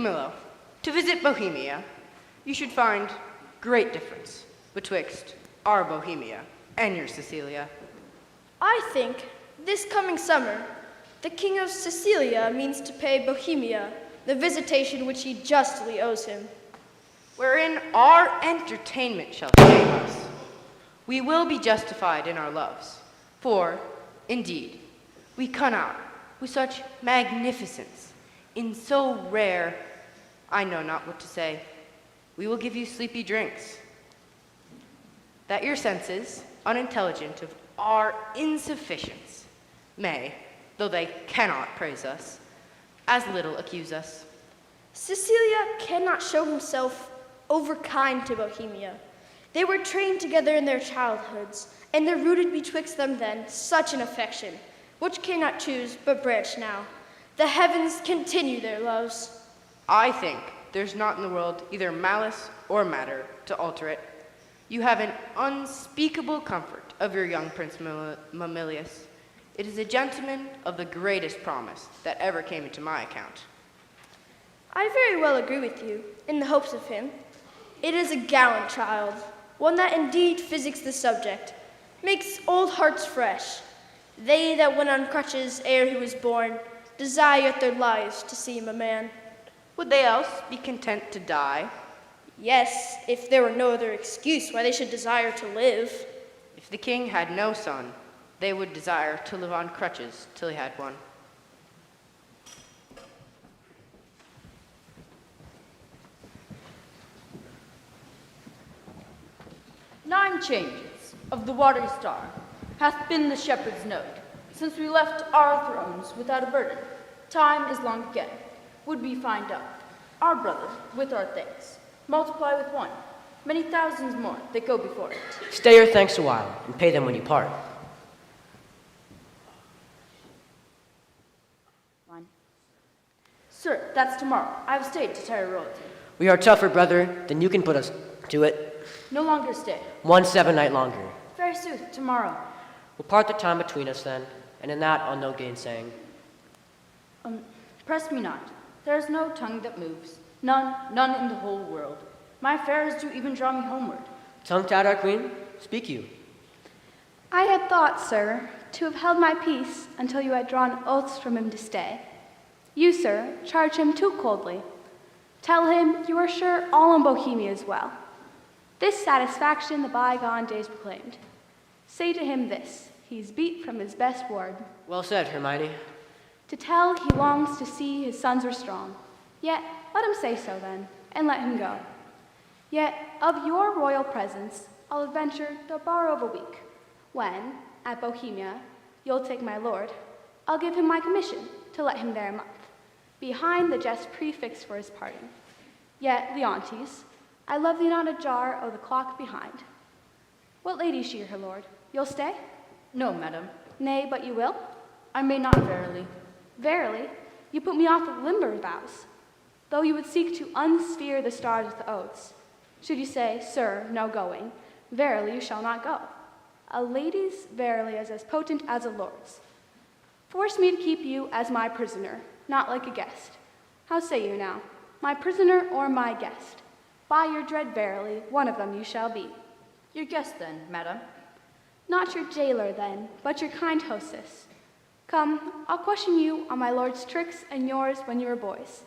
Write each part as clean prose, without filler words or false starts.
Camillo, to visit Bohemia, you should find great difference betwixt our Bohemia and your Sicilia. I think this coming summer, the King of Sicilia means to pay Bohemia the visitation which he justly owes him. Wherein our entertainment shall save us. We will be justified in our loves, for, indeed, we come out with such magnificence, in so rare, I know not what to say. We will give you sleepy drinks, that your senses, unintelligent of our insufficience, may, though they cannot praise us, as little accuse us. Cecilia cannot show himself overkind to Bohemia. They were trained together in their childhoods, and there rooted betwixt them then such an affection, which cannot choose but branch now. The heavens continue their loves. I think there's not in the world either malice or matter to alter it. You have an unspeakable comfort of your young Prince Mamilius. It is a gentleman of the greatest promise that ever came into my account. I very well agree with you in the hopes of him. It is a gallant child, one that indeed physics the subject, makes old hearts fresh. They that went on crutches ere he was born desire yet their lives to see him a man. Would they else be content to die? Yes, if there were no other excuse why they should desire to live. If the king had no son, they would desire to live on crutches till he had one. 9 changes of the watery star hath been the shepherd's note, since we left our thrones without a burden. Time is long again. Would we find out our brother with our thanks, multiply with 1, many thousands more that go before it. Stay your thanks a while, and pay them when you part. Fine. Sir, that's tomorrow. I have stayed to tire royalty. We are tougher, brother, than you can put us to it. No longer stay. 1 7-night longer. Very sooth, tomorrow. We'll part the time between us then, and in that I'll no gainsaying. Press me not. There is no tongue that moves. None in the whole world. My affairs do even draw me homeward. Tongue-tied, our queen? Speak you. I had thought, sir, to have held my peace until you had drawn oaths from him to stay. You, sir, charge him too coldly. Tell him you are sure all in Bohemia is well. This satisfaction the bygone days proclaimed. Say to him this, he's beat from his best ward. Well said, Hermione. To tell he longs to see his sons are strong. Yet let him say so then, and let him go. Yet of your royal presence I'll adventure the borrow of a week. When, at Bohemia, you'll take my lord, I'll give him my commission to let him there a month, behind the jest prefixed for his parting. Yet, Leontes, I love thee not a jar o' the clock behind. What lady is she, her lord? You'll stay? No, madam. Nay, but you will? I may not verily. Verily, you put me off with limber vows, though you would seek to unsphere the stars with oaths. Should you say, sir, no going, verily you shall not go. A lady's verily is as potent as a lord's. Force me to keep you as my prisoner, not like a guest. How say you now, my prisoner or my guest? By your dread verily, one of them you shall be. Your guest then, madam. Not your jailer then, but your kind hostess. Come, I'll question you on my lord's tricks and yours when you were boys.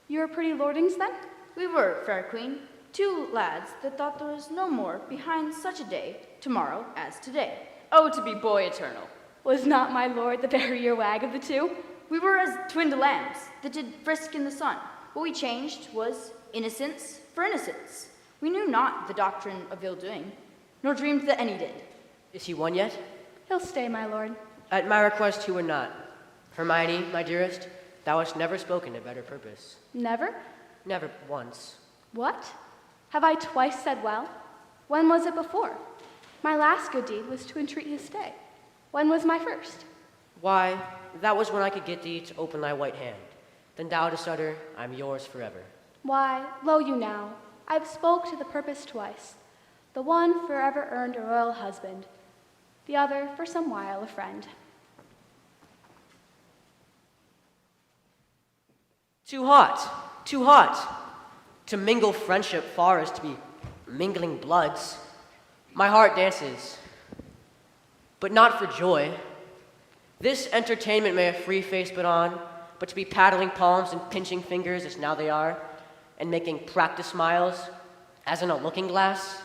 You were pretty lordings then? We were, fair queen, 2 lads that thought there was no more behind such a day tomorrow as today. Oh, to be boy eternal. Was not my lord the verier wag of the 2? We were as twinned lambs that did frisk in the sun. What we changed was innocence for innocence. We knew not the doctrine of ill-doing, nor dreamed that any did. Is he one yet? He'll stay, my lord. At my request, he would not. Hermione, my dearest, thou hast never spoken to better purpose. Never? Never once. What? Have I twice said well? When was it before? My last good deed was to entreat his stay. When was my first? Why, that was when I could get thee to open thy white hand. Then thou to utter, I'm yours forever. Why, lo you now, I've spoke to the purpose twice. The one forever earned a royal husband, the other for some while a friend. Too hot, too hot. To mingle friendship far as to be mingling bloods. My heart dances, but not for joy. This entertainment may a free face put on, but to be paddling palms and pinching fingers as now they are, and making practice smiles, as in a looking glass.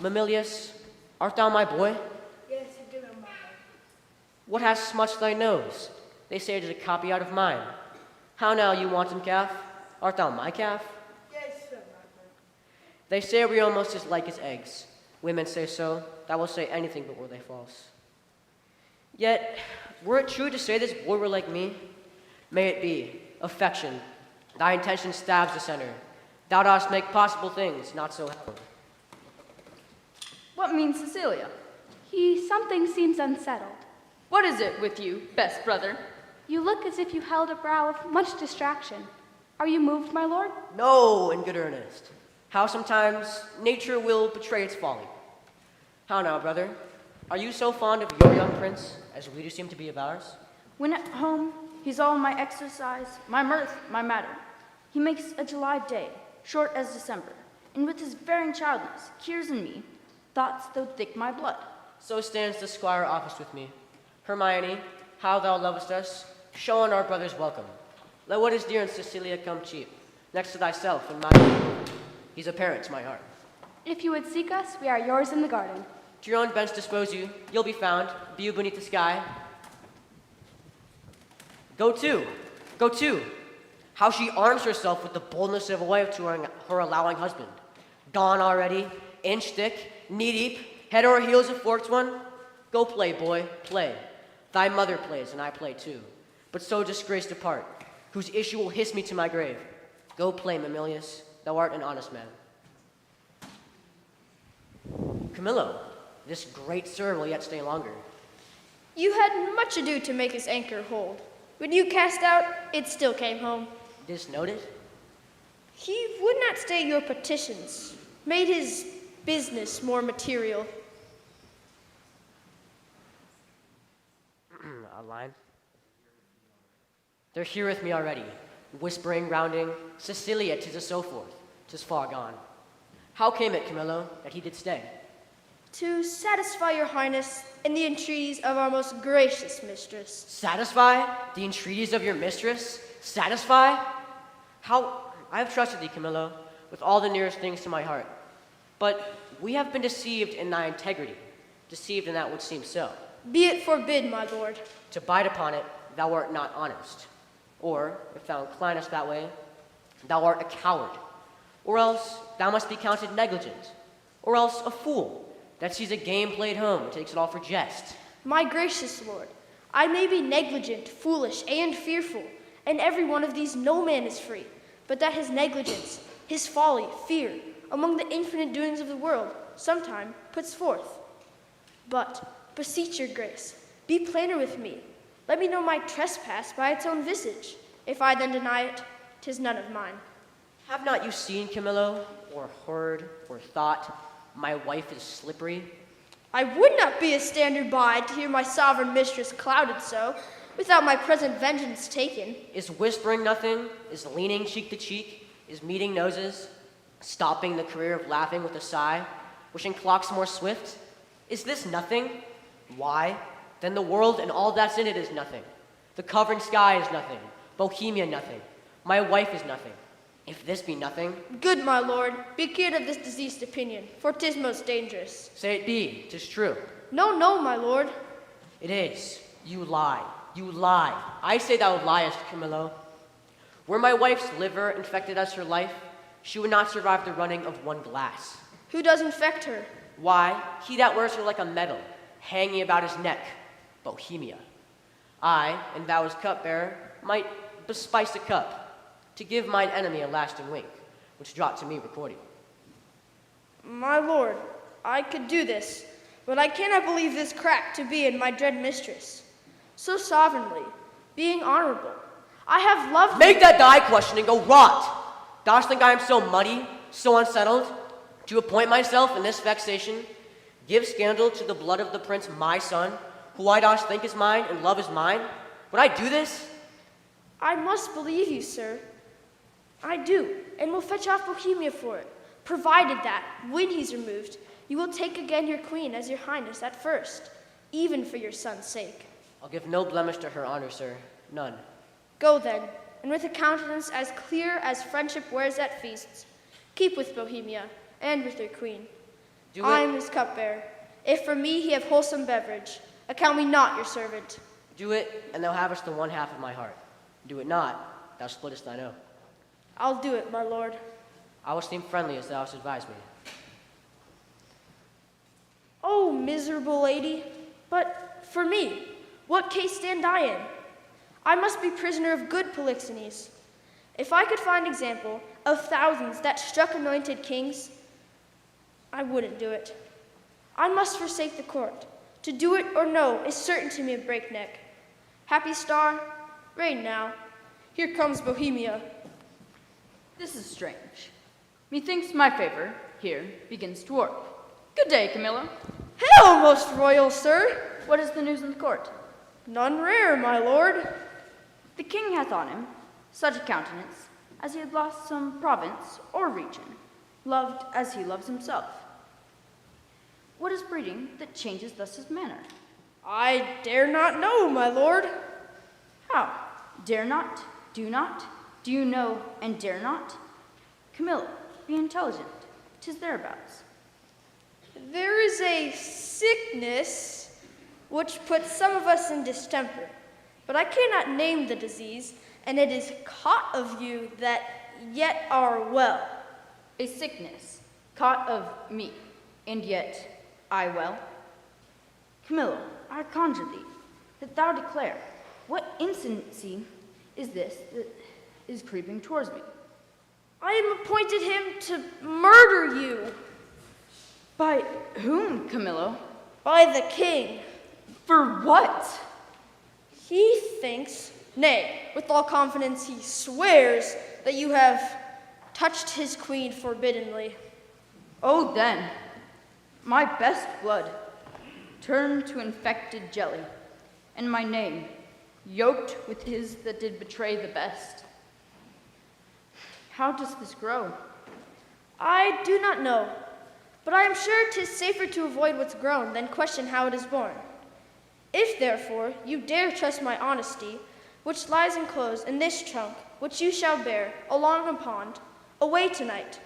Mamilius, art thou my boy? Yes, good, my What hast smutched thy nose? They say it is a copy out of mine. How now, you wanton calf? Art thou my calf? Yes, sir, They say we almost as like as eggs. Women say so. Thou will say anything but were they false. Yet, were it true to say this boy were like me, may it be, affection, thy intention stabs the center. Thou dost make possible things not so held. What means Cecilia? Something seems unsettled. What is it with you, best brother? You look as if you held a brow of much distraction. Are you moved, my lord? No, in good earnest. How sometimes nature will betray its folly. How now, brother? Are you so fond of your young prince as we do seem to be of ours? When at home, he's all my exercise, my mirth, my matter. He makes a July day, short as December, and with his varying childness, cures in me thoughts though thick my blood. So stands the squire office with me. Hermione, how thou lovest us, show on our brother's welcome. Let what is dear in Cecilia come cheap, next to thyself and mine. He's a parent to my heart. If you would seek us, we are yours in the garden. To your own bench dispose you, you'll be found, be you beneath the sky. Go to, go to. How she arms herself with the boldness of a wife to her allowing husband. Gone already, inch thick, knee deep, head over heels a forked one. Go play, boy, play. Thy mother plays, and I play too. But so disgraced depart, whose issue will hiss me to my grave. Go play, Mamilius, thou art an honest man. Camillo, this great sir will yet stay longer. You had much ado to make his anchor hold. When you cast out, it still came home. Didst note it? He would not stay your petitions, made his business more material. A line. They're here with me already, whispering, rounding, Cecilia, 'tis a so forth, 'tis far gone. How came it, Camillo, that he did stay? To satisfy your highness in the entreaties of our most gracious mistress. Satisfy the entreaties of your mistress? Satisfy? How? I have trusted thee, Camillo, with all the nearest things to my heart. But we have been deceived in thy integrity, deceived in that which seems so. Be it forbid, my lord. To bite upon it, thou art not honest. Or, if thou inclinest that way, thou art a coward. Or else thou must be counted negligent. Or else a fool that sees a game played home and takes it all for jest. My gracious lord, I may be negligent, foolish, and fearful, and every one of these no man is free, but that his negligence, his folly, fear, among the infinite doings of the world, sometime puts forth. But, beseech your grace, be plainer with me. Let me know my trespass by its own visage. If I then deny it, 'tis none of mine. Have not you seen, Camillo, or heard, or thought, my wife is slippery? I would not be a standard by to hear my sovereign mistress clouded so, without my present vengeance taken. Is whispering nothing? Is leaning cheek to cheek? Is meeting noses? Stopping the career of laughing with a sigh? Wishing clocks more swift? Is this nothing? Why? Then the world and all that's in it is nothing. The covering sky is nothing. Bohemia nothing. My wife is nothing. If this be nothing, Good, my lord, be cured of this diseased opinion, for 'tis most dangerous. say it be, 'tis true. No, no, my lord. It is. You lie. You lie. I say thou liest, Camillo. Were my wife's liver infected as her life, she would not survive the running of one glass. Who does infect her? Why, he that wears her like a medal, hanging about his neck, Bohemia. I, and thou as cupbearer, might bespice the cup, to give mine enemy a lasting wink, which dropped to me recording. My lord, I could do this, but I cannot believe this crack to be in my dread mistress. So sovereignly, being honorable, I have loved Make that thy question and go rot! Dost think I am so muddy, so unsettled, to appoint myself in this vexation, give scandal to the blood of the prince my son, who I dost think is mine and love is mine? Would I do this? I must believe you, sir. I do, and will fetch off Bohemia for it, provided that, when he's removed, you will take again your queen as your highness at first, even for your son's sake. I'll give no blemish to her honor, sir. None. Go then, and with a countenance as clear as friendship wears at feasts, keep with Bohemia, and with your queen. I'm his cupbearer. If for me he have wholesome beverage, account me not your servant. Do it, and thou havest the one half of my heart. Do it not, thou splittest thine own. I'll do it, my lord. I will seem friendly as thou hast advised me. Oh, miserable lady, but for me, what case stand I in? I must be prisoner of good Polixenes. If I could find example of thousands that struck anointed kings, I wouldn't do it. I must forsake the court. To do it or no is certain to me a breakneck. Happy star, reign now. Here comes Bohemia. This is strange. Methinks my favor here begins to warp. Good day, Camilla. Hail, most royal sir. What is the news in the court? None rare, my lord. The king hath on him such a countenance as he had lost some province or region, loved as he loves himself. What is breeding that changes thus his manner? I dare not know, my lord. How? Dare not? Do not? Do you know and dare not? Camilla, be intelligent. 'Tis thereabouts. There is a sickness which puts some of us in distemper, but I cannot name the disease, and it is caught of you that yet are well. A sickness, caught of me, and yet I well. Camilla, I conjure thee, that thou declare what innocency is this that is creeping towards me. I am appointed him to murder you. By whom, Camillo? By the king. For what? He thinks, nay, with all confidence he swears, that you have touched his queen forbiddenly. Oh, then, my best blood turned to infected jelly, and my name yoked with his that did betray the best. How does this grow? I do not know, but I am sure 'tis safer to avoid what's grown than question how it is born. If, therefore, you dare trust my honesty, which lies enclosed in this trunk, which you shall bear along a pond, away tonight.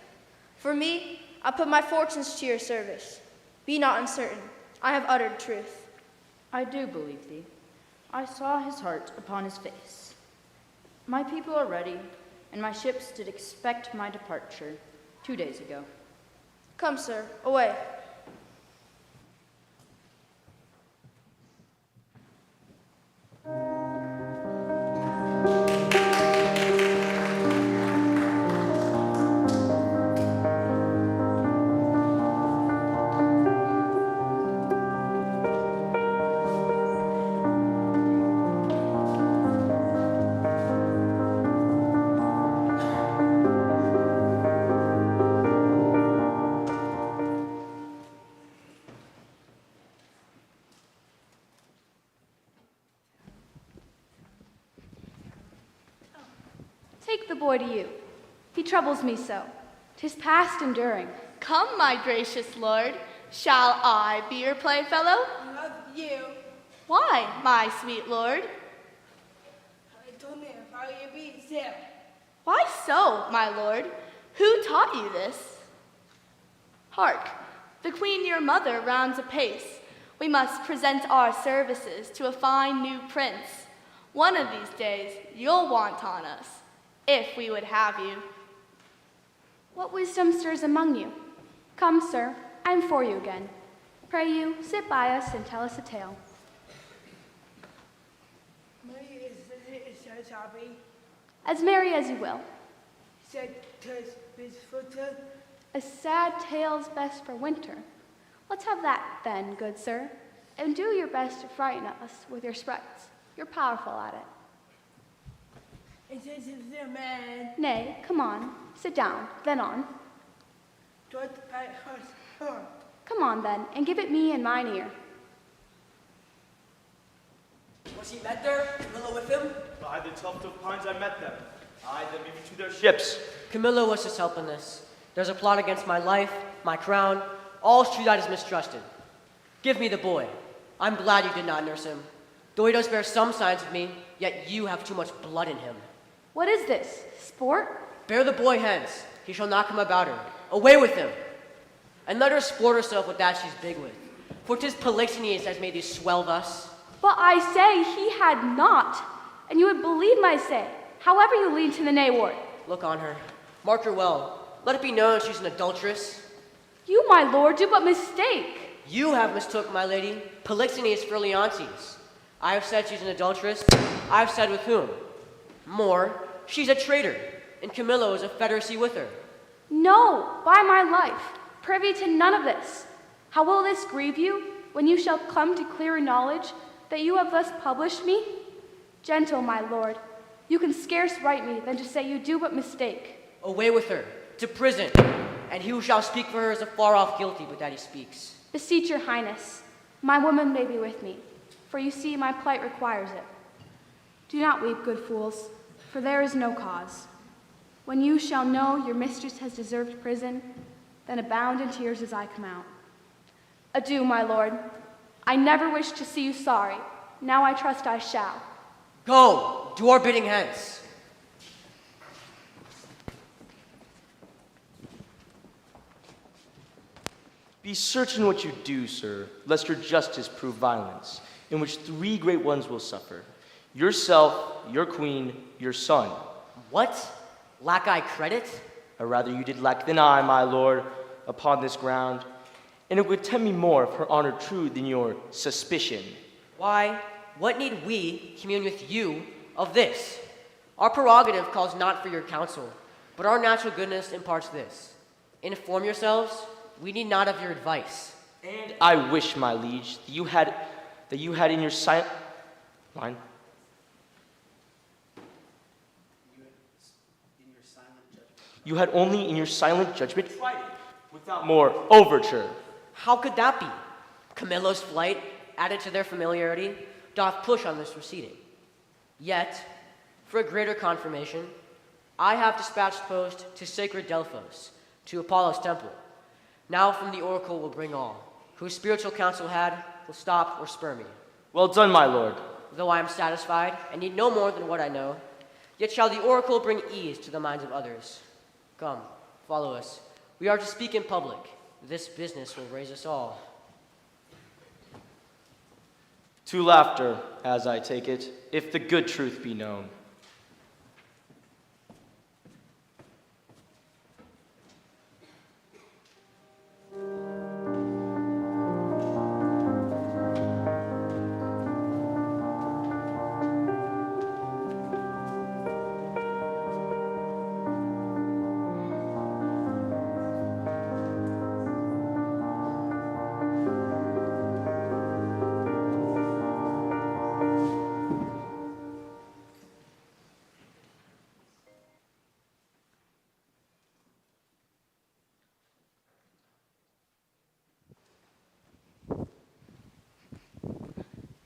For me, I put my fortunes to your service. Be not uncertain. I have uttered truth. I do believe thee. I saw his heart upon his face. My people are ready, and my ships did expect my departure 2 days ago. Come, sir, away. Take the boy to you. He troubles me so. 'Tis past enduring. Come, my gracious lord, shall I be your playfellow? Not you. Why, my sweet lord? I told me how you be still. Why so, my lord? Who taught you this? Hark, the queen your mother rounds apace. We must present our services to a fine new prince. One of these days you'll want on us, if we would have you. What wisdom stirs among you? Come, sir, I'm for you again. Pray you, sit by us and tell us a tale. Maria is so happy. As merry as you will. Said tis footed. A sad tale's best for winter. Let's have that, then, good sir, and do your best to frighten us with your sprites. You're powerful at it. It is the man. Nay, come on, sit down, then on. Taught by her heart. Come on, then, and give it me in mine ear. Was he met there? Camillo with him? By the tuft of pines I met them, eyed them even to their ships. Camillo was his help in this. There's a plot against my life, my crown. All Streetite is mistrusted. Give me the boy. I'm glad you did not nurse him. Though he does bear some signs of me, yet you have too much blood in him. What is this? Sport? Bear the boy hence. He shall not come about her. Away with him. And let her sport herself with that she's big with. For 'tis Polixenes has made thee swell thus. But I say he had not, and you would believe my say, however you lean to the nay ward. Look on her. Mark her well. Let it be known she's an adulteress. You, my lord, do but mistake. You have mistook, my lady. Polixenes for Leontes. I have said she's an adulteress. I have said with whom. More, she's a traitor, and Camillo is a Confederacy with her. No, by my life, privy to none of this. How will this grieve you, when you shall come to clearer knowledge that you have thus published me? Gentle, my lord, you can scarce write me than to say you do but mistake. Away with her, to prison, and he who shall speak for her is afar off guilty, but that he speaks. Beseech your highness, my woman may be with me, for you see my plight requires it. Do not weep, good fools, for there is no cause. When you shall know your mistress has deserved prison, then abound in tears as I come out. Adieu, my lord. I never wished to see you sorry. Now I trust I shall. Go, do our bidding hence. Be certain what you do, sir, lest your justice prove violence, in which 3 great ones will suffer. Yourself, your queen, your son. What? Lack I credit? Or rather you did lack than I, my lord, upon this ground. And it would tempt me more if her honor true than your suspicion. Why, what need we commune with you of this? Our prerogative calls not for your counsel, but our natural goodness imparts this. Inform yourselves, we need not of your advice. And I wish, my liege, that you had in your silent line. You had only in your silent judgment tried it, without more overture. How could that be? Camillo's flight, added to their familiarity, doth push on this proceeding. Yet, for a greater confirmation, I have dispatched post to sacred Delphos, to Apollo's temple. Now from the oracle will bring all, whose spiritual counsel had, will stop or spur me. Well done, my lord. Though I am satisfied, and need no more than what I know, yet shall the oracle bring ease to the minds of others. Come, follow us. We are to speak in public. This business will raise us all. To laughter, as I take it, if the good truth be known.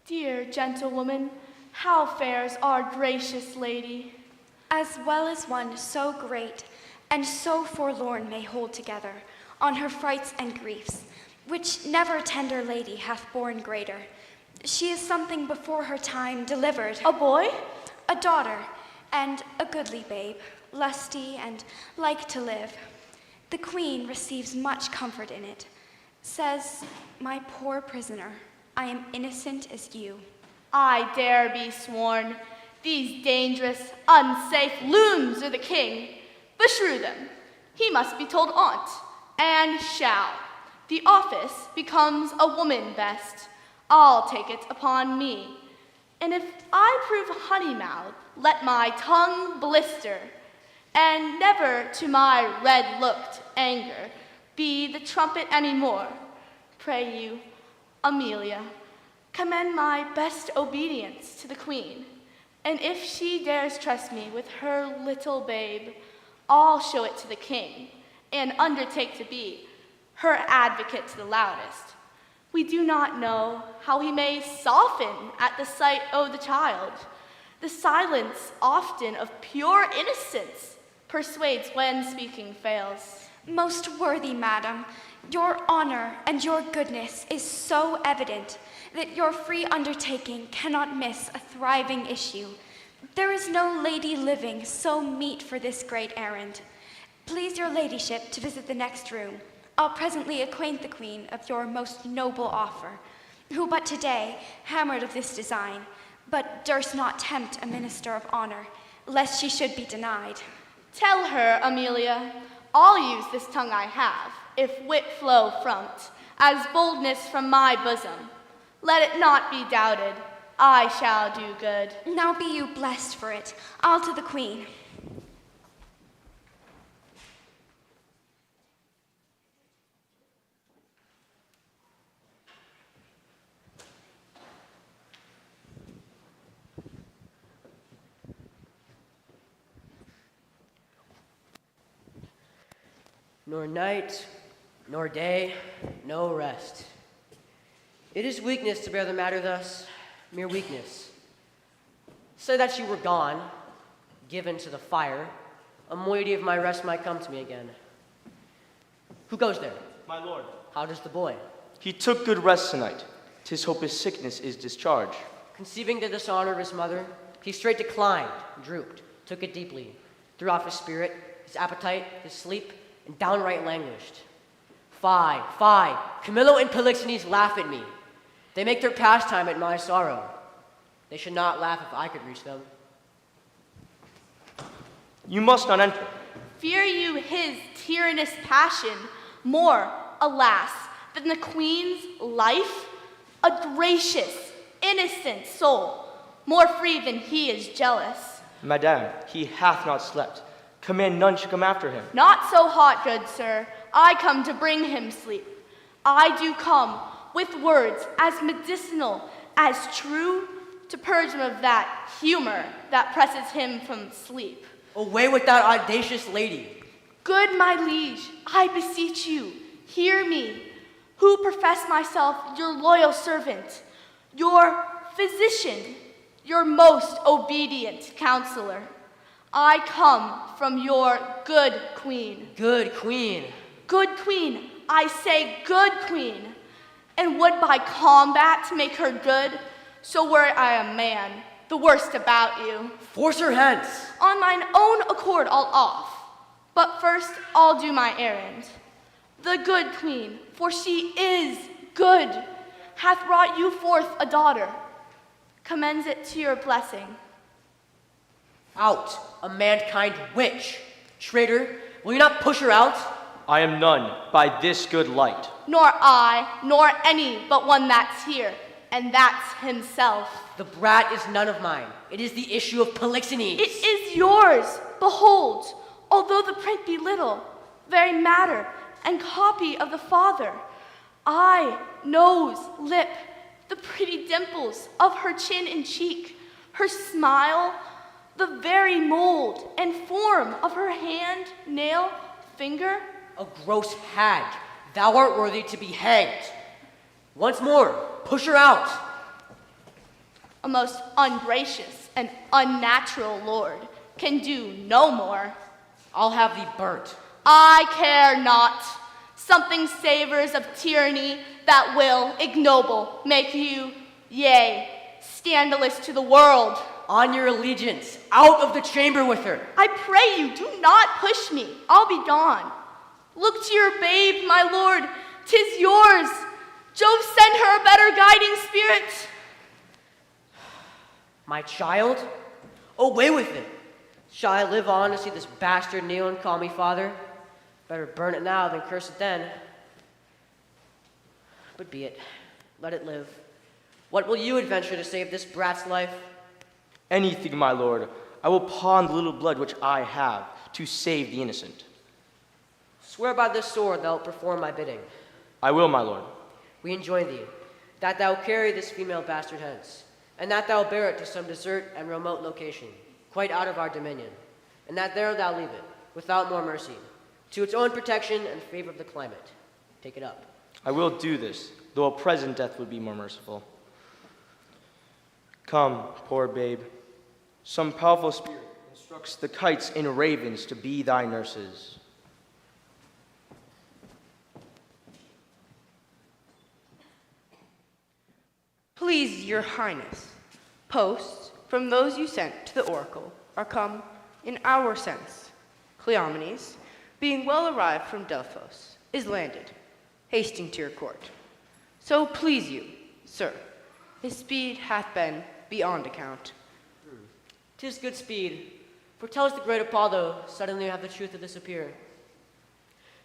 Dear gentlewoman, how fares our gracious lady? As well as one so great and so forlorn may hold together on her frights and griefs, which never tender lady hath borne greater. She is something before her time delivered. A boy? A daughter, and a goodly babe, lusty and like to live. The queen receives much comfort in it. Says, my poor prisoner, I am innocent as you. I dare be sworn. These dangerous, unsafe loons are the king. Beshrew them. He must be told on't, and shall. The office becomes a woman best. I'll take it upon me. And if I prove honey-mouthed, let my tongue blister, and never to my red-looked anger be the trumpet any more. Pray you, Amelia, commend my best obedience to the queen, and if she dares trust me with her little babe, I'll show it to the king, and undertake to be her advocate to the loudest. We do not know how he may soften at the sight of the child. The silence, often of pure innocence, persuades when speaking fails. Most worthy madam, your honor and your goodness is so evident that your free undertaking cannot miss a thriving issue. There is no lady living so meet for this great errand. Please your ladyship to visit the next room. I'll presently acquaint the queen of your most noble offer, who but today hammered of this design, but durst not tempt a minister of honor, lest she should be denied. Tell her, Amelia, I'll use this tongue I have, if wit flow from't, as boldness from my bosom. Let it not be doubted, I shall do good. Now be you blessed for it. I'll to the queen. Nor night, nor day, no rest. It is weakness to bear the matter thus, mere weakness. Say that you were gone, given to the fire, a moiety of my rest might come to me again. Who goes there? My lord. How does the boy? He took good rest tonight. 'Tis hope his sickness is discharged. Conceiving the dishonor of his mother, he straight declined, drooped, took it deeply, threw off his spirit, his appetite, his sleep, and downright languished. Fie, Camillo and Polixenes laugh at me. They make their pastime at my sorrow. They should not laugh if I could reach them. You must not enter. Fear you his tyrannous passion more, alas, than the queen's life? A gracious, innocent soul, more free than he is jealous. Madame, he hath not slept. Command none should come after him. Not so hot, good sir. I come to bring him sleep. I do come with words as medicinal, as true, to purge him of that humor that presses him from sleep. Away with that audacious lady. Good my liege, I beseech you, hear me, who profess myself your loyal servant, your physician, your most obedient counselor. I come from your good queen. Good queen. Good queen, I say good queen, and would by combat make her good, so were I a man, the worst about you. Force her hence. On mine own accord I'll off, but first I'll do my errand. The good queen, for she is good, hath brought you forth a daughter. Commends it to your blessing. Out, a mankind witch. Traitor, will you not push her out? I am none by this good light. Nor I, nor any but one that's here, and that's himself. The brat is none of mine. It is the issue of Polixenes. It is yours. Behold, although the print be little, very matter and copy of the father, eye, nose, lip, the pretty dimples of her chin and cheek, her smile, the very mold and form of her hand, nail, finger. A gross hag. Thou art worthy to be hanged. Once more, push her out. A most ungracious and unnatural lord can do no more. I'll have thee burnt. I care not. Something savors of tyranny that will, ignoble, make you, yea, scandalous to the world. On your allegiance, out of the chamber with her. I pray you, do not push me. I'll be gone. Look to your babe, my lord. 'Tis yours. Jove send her a better guiding spirit. My child? Away with it. Shall I live on to see this bastard kneel and call me father? Better burn it now than curse it then. But be it. Let it live. What will you adventure to save this brat's life? Anything, my lord. I will pawn the little blood which I have to save the innocent. Swear by this sword thou wilt perform my bidding. I will, my lord. We enjoin thee, that thou carry this female bastard hence, and that thou bear it to some desert and remote location, quite out of our dominion, and that there thou leave it, without more mercy, to its own protection and favor of the climate. Take it up. I will do this. though a present death would be more merciful. Come, poor babe. Some powerful spirit instructs the kites and ravens to be thy nurses. Please, your highness, posts from those you sent to the oracle are come in our sense. Cleomenes, being well arrived from Delphos, is landed, hasting to your court. So please you, sir, his speed hath been beyond account. 'Tis good speed, for tells the great Apollo suddenly have the truth of this appear.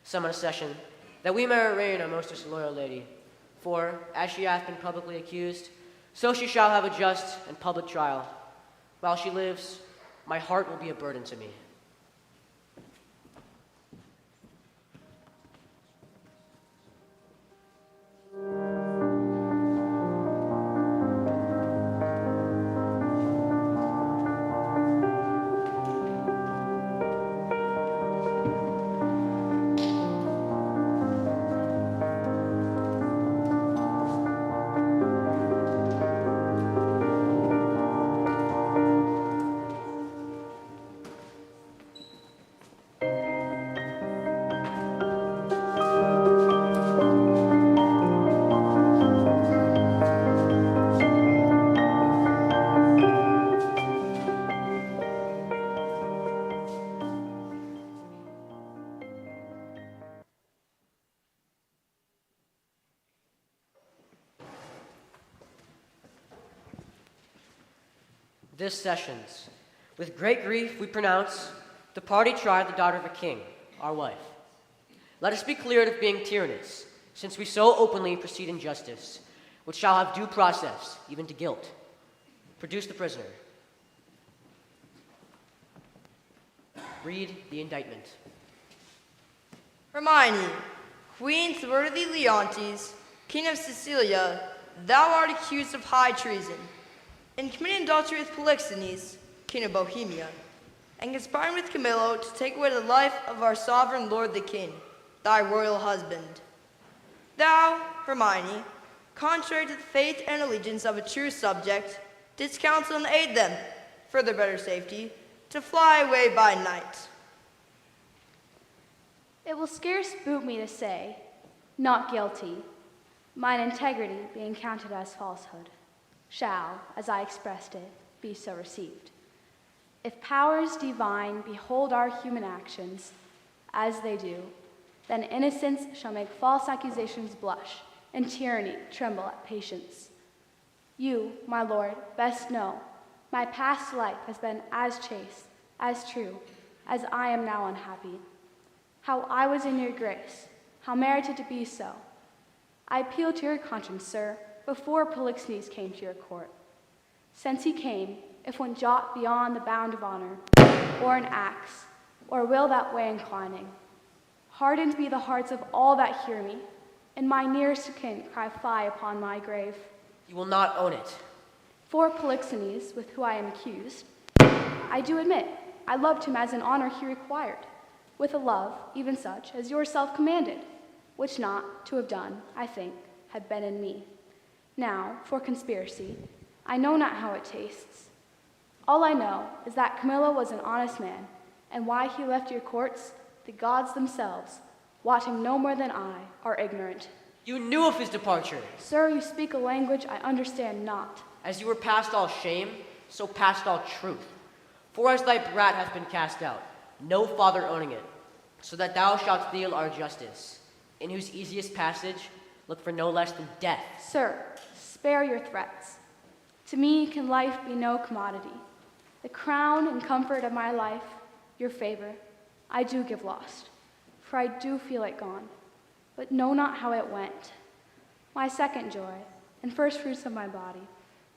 Summon a session, that we may arraign our most disloyal lady. For, as she hath been publicly accused, so she shall have a just and public trial. While she lives, my heart will be a burden to me. This sessions, with great grief we pronounce, the party tried the daughter of a king, our wife. Let us be cleared of being tyrannous, since we so openly proceed in justice, which shall have due process, even to guilt. Produce the prisoner. Read the indictment. Hermione, Queen worthy Leontes, King of Sicilia, thou art accused of high treason, in committing adultery with Polixenes, King of Bohemia, and conspiring with Camillo to take away the life of our sovereign lord the king, thy royal husband. Thou, Hermione, contrary to the faith and allegiance of a true subject, didst counsel and aid them, for their better safety, to fly away by night. It will scarce boot me to say, not guilty, mine integrity being counted as falsehood, shall, as I expressed it, be so received. If powers divine behold our human actions, as they do, then innocence shall make false accusations blush, and tyranny tremble at patience. You, my lord, best know, my past life has been as chaste, as true, as I am now unhappy. How I was in your grace, how merited to be so. I appeal to your conscience, sir, before Polixenes came to your court. Since he came, if one jot beyond the bound of honor, or an axe, or will that way inclining, hardened be the hearts of all that hear me, and my nearest kin cry fie upon my grave. You will not own it. For Polixenes, with whom I am accused, I do admit I loved him as an honor he required, with a love even such as yourself commanded, which not to have done, I think, had been in me. Now, for conspiracy, I know not how it tastes. All I know is that Camillo was an honest man, and why he left your courts, the gods themselves, wotting no more than I, are ignorant. You knew of his departure. Sir, you speak a language I understand not. As you were past all shame, so past all truth. For as thy brat hath been cast out, no father owning it, so that thou shalt deal our justice, in whose easiest passage look for no less than death. Sir, spare your threats. To me can life be no commodity. The crown and comfort of my life, your favor, I do give lost, for I do feel it gone, but know not how it went. My second joy, and first fruits of my body,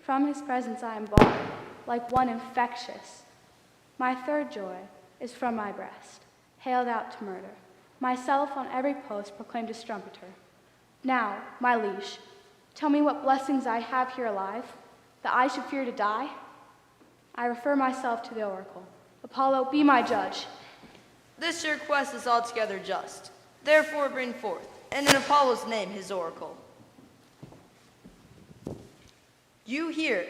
from his presence I am barred, like one infectious. My third joy is from my breast, haled out to murder, myself on every post proclaimed a trumpeter. Now, my liege, tell me what blessings I have here alive, that I should fear to die? I refer myself to the oracle. Apollo, be my judge. This your request is altogether just. Therefore bring forth, and in Apollo's name, his oracle. You here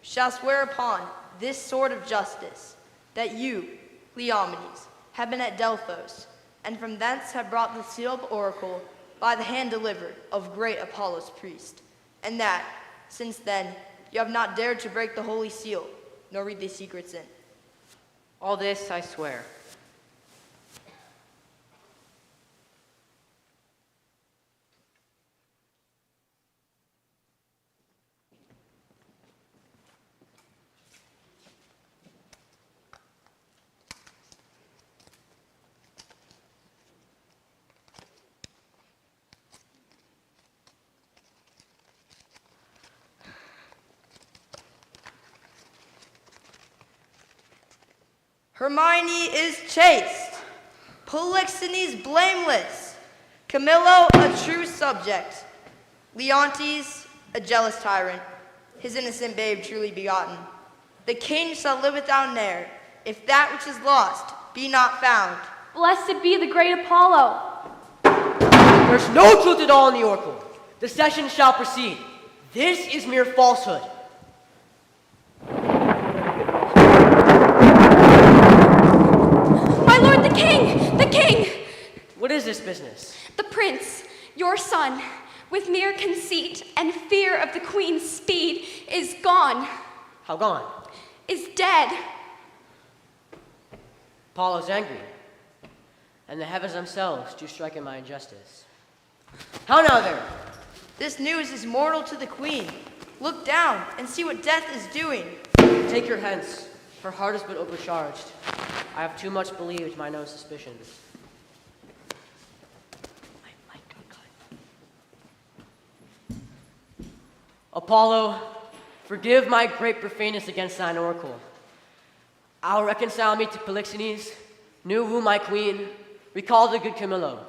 shall swear upon this sword of justice that you, Cleomenes, have been at Delphos, and from thence have brought the sealed oracle by the hand delivered of great Apollo's priest, and that, since then, you have not dared to break the holy seal, nor read the secrets in. All this I swear. Hermione is chaste, Polixenes blameless, Camillo a true subject, Leontes a jealous tyrant, his innocent babe truly begotten. The king shall live without an heir, if that which is lost be not found. Blessed be the great Apollo. There's no truth at all in the oracle. The session shall proceed. This is mere falsehood. My lord, the king! The king! What is this business? The prince, your son, with mere conceit and fear of the queen's speed, is gone, How gone? is dead. Apollo's angry, and the heavens themselves do strike at my injustice. How now there? This news is mortal to the queen. Look down and see what death is doing. Take her hence. Her heart is but overcharged. I have too much believed mine own suspicions. Apollo, forgive my great profaneness against thine oracle. I'll reconcile me to Polixenes, new woo my queen, recall the good Camillo,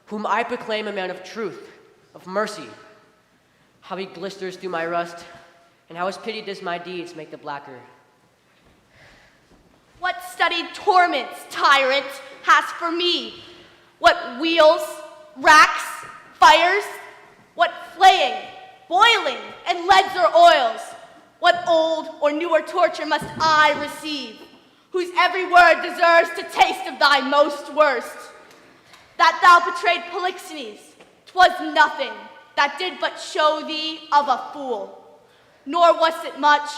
whom I proclaim a man of truth, of mercy. How he glisters through my rust, and how his pity does my deeds make the blacker. What studied torments, tyrant, hast for me? What wheels, racks, fires? What flaying, boiling, and leads or oils? What old or newer torture must I receive, whose every word deserves to taste of thy most worst? That thou betrayed Polixenes, 'twas nothing, that did but show thee of a fool. Nor was it much,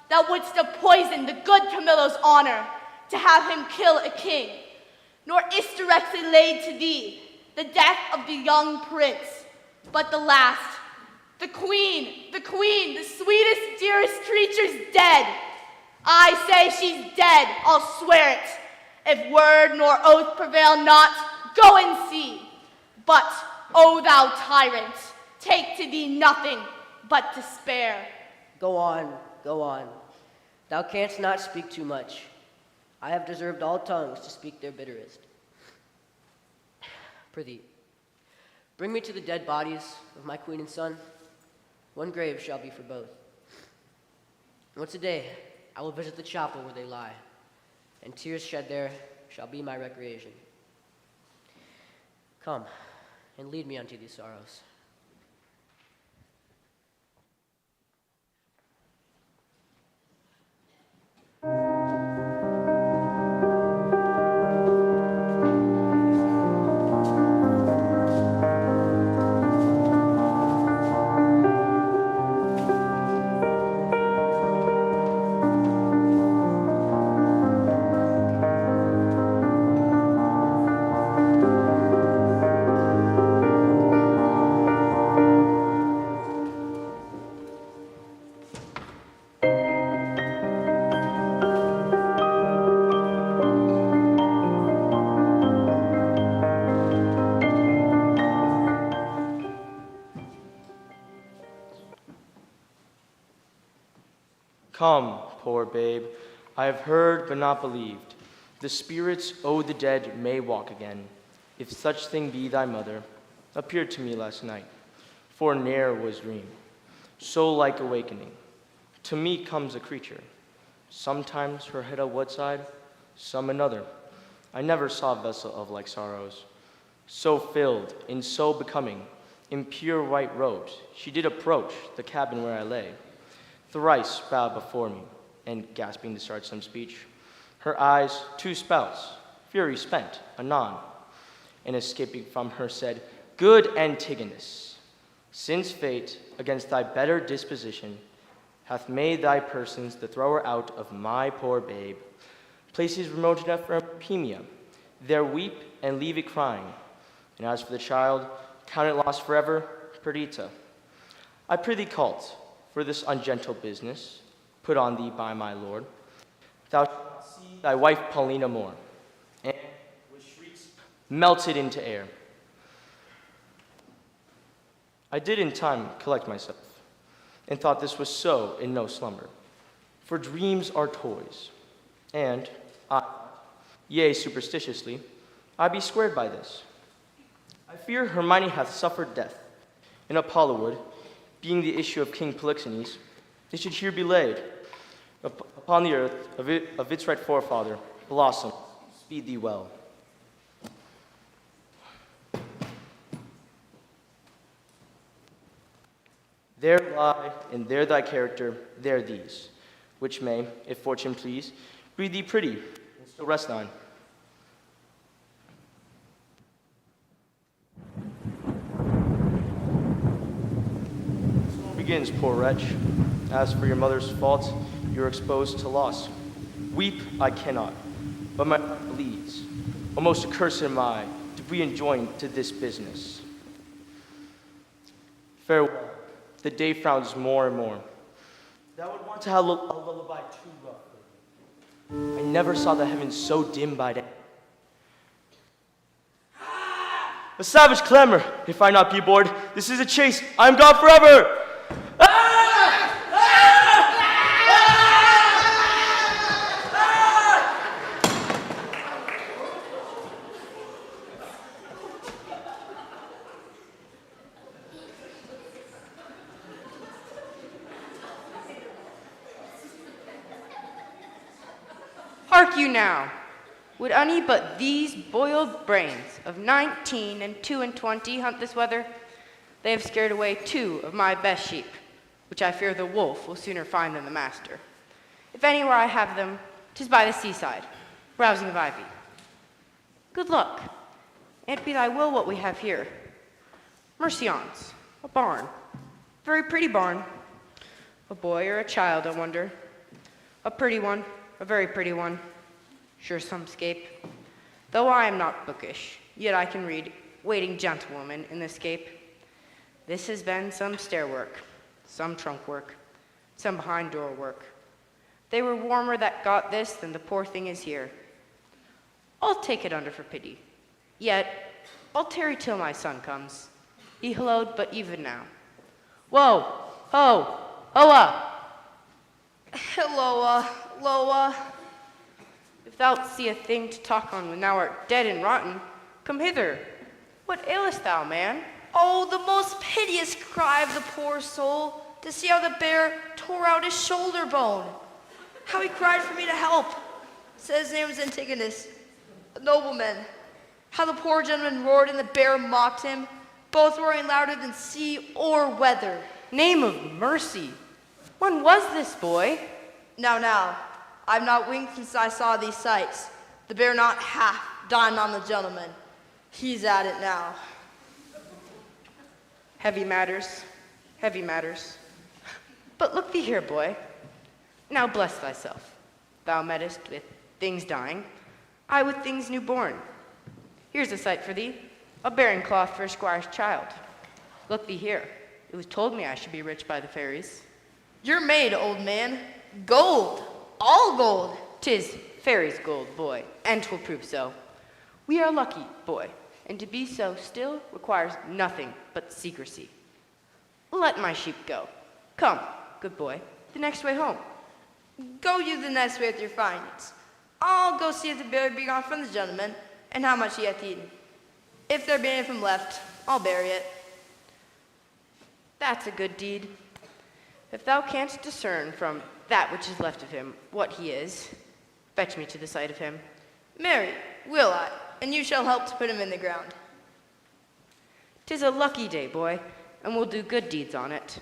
thou wouldst have poisoned the good Camillo's honor, to have him kill a king. Nor is directly laid to thee the death of the young prince, but the last, the queen, the sweetest, dearest creature's dead. I say she's dead, I'll swear it. If word nor oath prevail not, go and see. But, O thou tyrant, take to thee nothing but despair. Go on, go on. Thou canst not speak too much. I have deserved all tongues to speak their bitterest. Prithee, bring me to the dead bodies of my queen and son. One grave shall be for both. Once a day, I will visit the chapel where they lie, and tears shed there shall be my recreation. Come, and lead me unto these sorrows. Come, poor babe, I have heard but not believed. The spirits, o the dead, may walk again. If such thing be thy mother, appeared to me last night, for ne'er was dream, so like awakening. To me comes a creature, sometimes her head a one side, some another. I never saw a vessel of like sorrows, so filled and so becoming, in pure white robes, she did approach the cabin where I lay. thrice bowed before me, and gasping to start some speech, her eyes, two spouts, fury spent, anon, and escaping from her said, Good Antigonus, since fate, against thy better disposition, hath made thy persons the thrower out of my poor babe, places remote enough from Bohemia, there weep and leave it crying, and as for the child, count it lost forever, perdita. I prithee, cult, for this ungentle business, put on thee by my lord, thou shalt see thy wife Paulina more, and with shrieks melted into air. I did in time collect myself, and thought this was so in no slumber. For dreams are toys, and I, yea, superstitiously, I be squared by this. I fear Hermione hath suffered death, and Apollo would, being the issue of King Polixenes, it should here be laid upon the earth of its right forefather, blossom, speed thee well. There lie, and there thy character, there these, which may, if fortune please, breed thee pretty, and still rest thine. So begins, poor wretch. As for your mother's fault, you're exposed to loss. Weep I cannot, but my heart bleeds. Almost accursed am I to be enjoined to this business. Farewell. The day frowns more and more. Thou would want to have a lullaby too rough. I never saw the heavens so dim by day. A savage clamor, if I not be aboard. This is a chase. I am gone forever. Hark you now, would any but these boiled brains of 19 and 22 hunt this weather? They have scared away 2 of my best sheep, which I fear the wolf will sooner find than the master. If anywhere I have them, 'tis by the seaside, browsing of ivy. Good luck, and it be thy will what we have here. Mercy on's, a barn, very pretty barn. A boy or a child, I wonder. A pretty one. A very pretty one. Sure some scape. Though I am not bookish, yet I can read waiting gentlewoman in the scape. This has been some stair work, some trunk work, some behind door work. They were warmer that got this than the poor thing is here. I'll take it under for pity. Yet, I'll tarry till my son comes. He hallooed but even now. Whoa, ho, hoa! Helloa, Loa. If thou see a thing to talk on when thou art dead and rotten, come hither. What ailest thou, man? Oh, the most piteous cry of the poor soul, to see how the bear tore out his shoulder bone. How he cried for me to help. Said his name was Antigonus, a nobleman. How the poor gentleman roared and the bear mocked him, both roaring louder than sea or weather. Name of mercy! When was this, boy? Now, I've not winked since I saw these sights. The bear not half dined on the gentleman. He's at it now. Heavy matters, heavy matters. But look thee here, boy. Now bless thyself. Thou mettest with things dying, I with things newborn. Here's a sight for thee, a bearing cloth for a squire's child. Look thee here. It was told me I should be rich by the fairies. You're made, old man. Gold. All gold. 'Tis fairies' gold, boy, and 'twill prove so. We are lucky, boy, and to be so still requires nothing but secrecy. Let my sheep go. Come, good boy, the next way home. Go you the next way with your findings. I'll go see if the bear be gone from the gentleman, and how much he hath eaten. If there be any of him left, I'll bury it. That's a good deed. If thou canst discern from that which is left of him what he is, fetch me to the sight of him. Marry, will I, and you shall help to put him in the ground. 'Tis a lucky day, boy, and we'll do good deeds on it.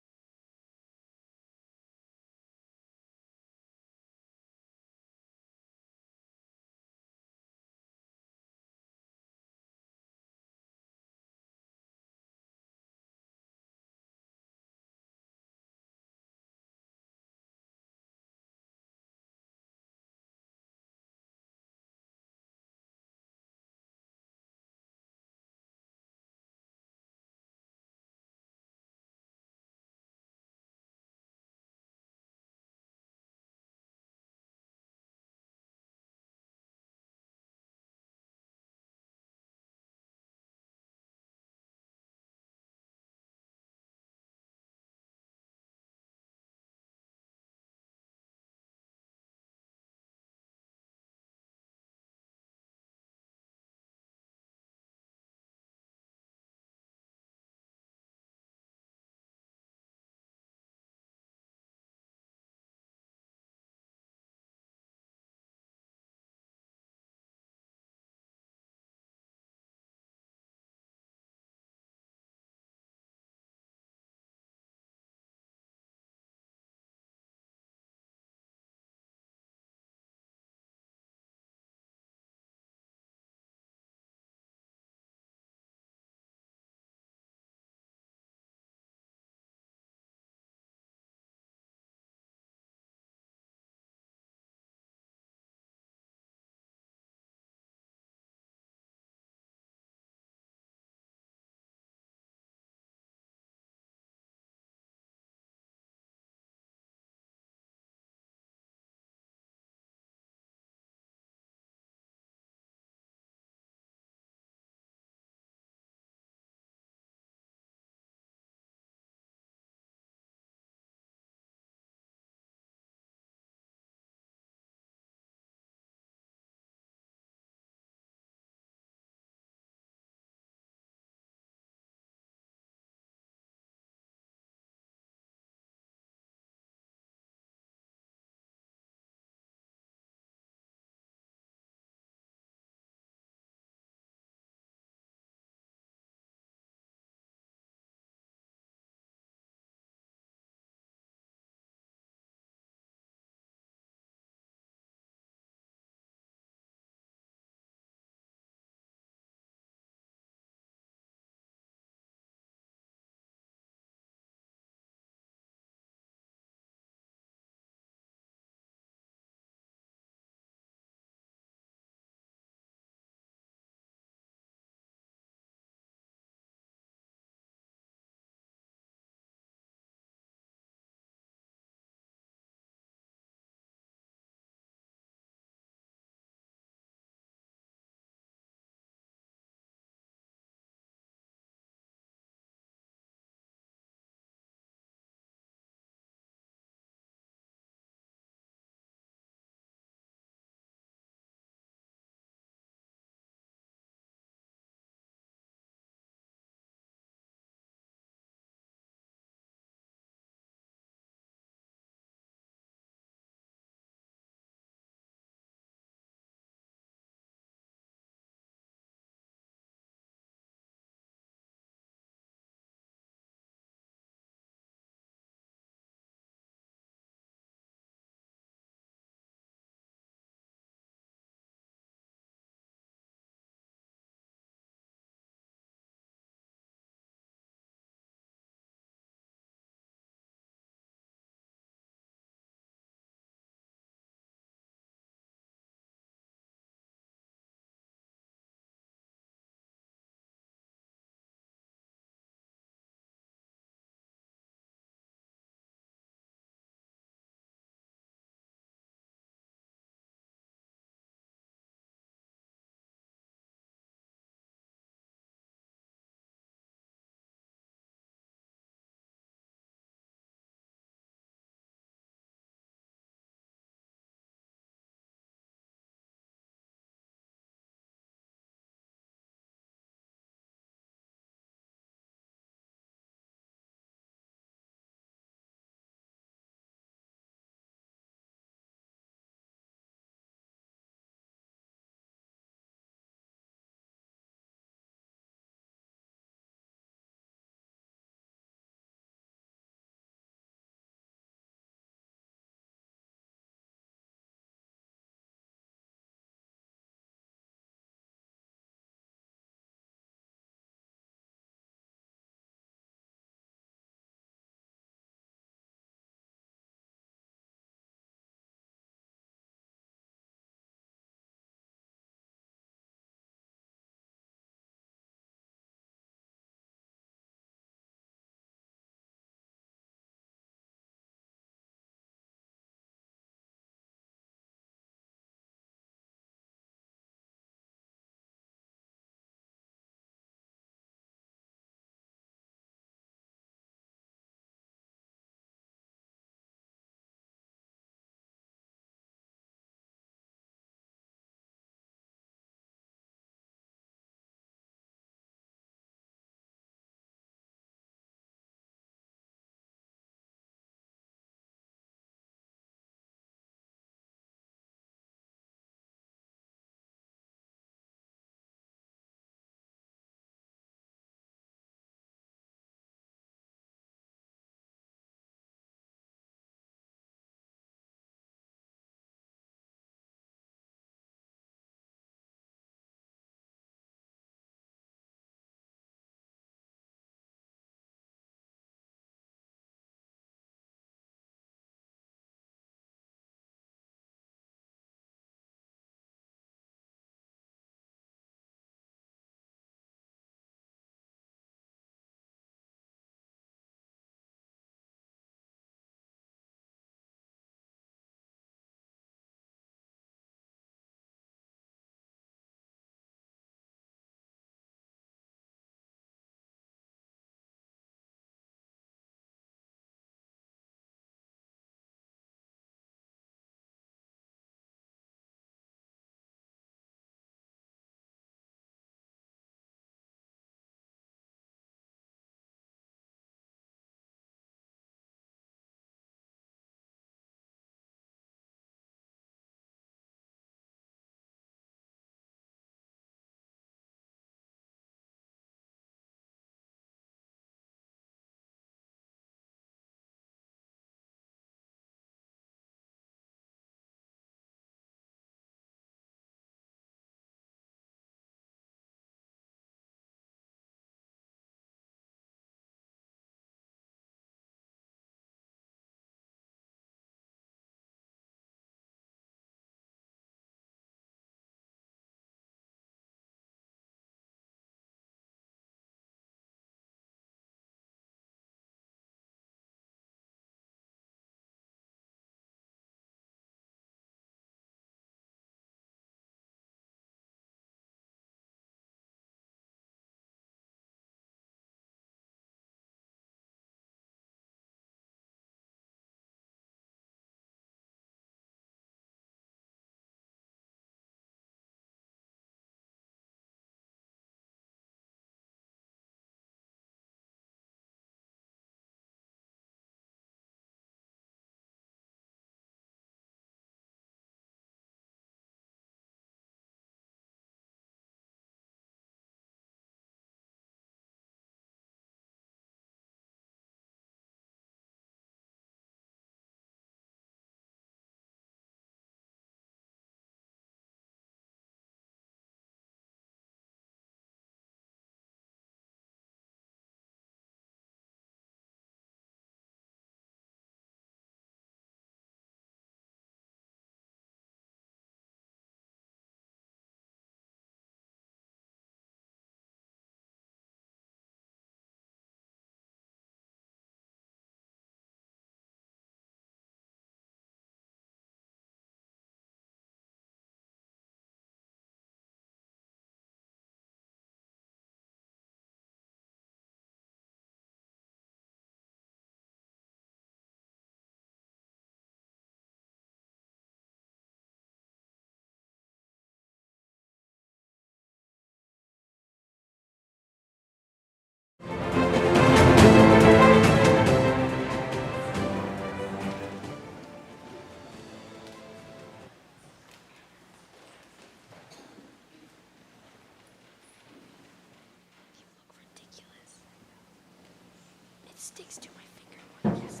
sticks to my finger. Yes.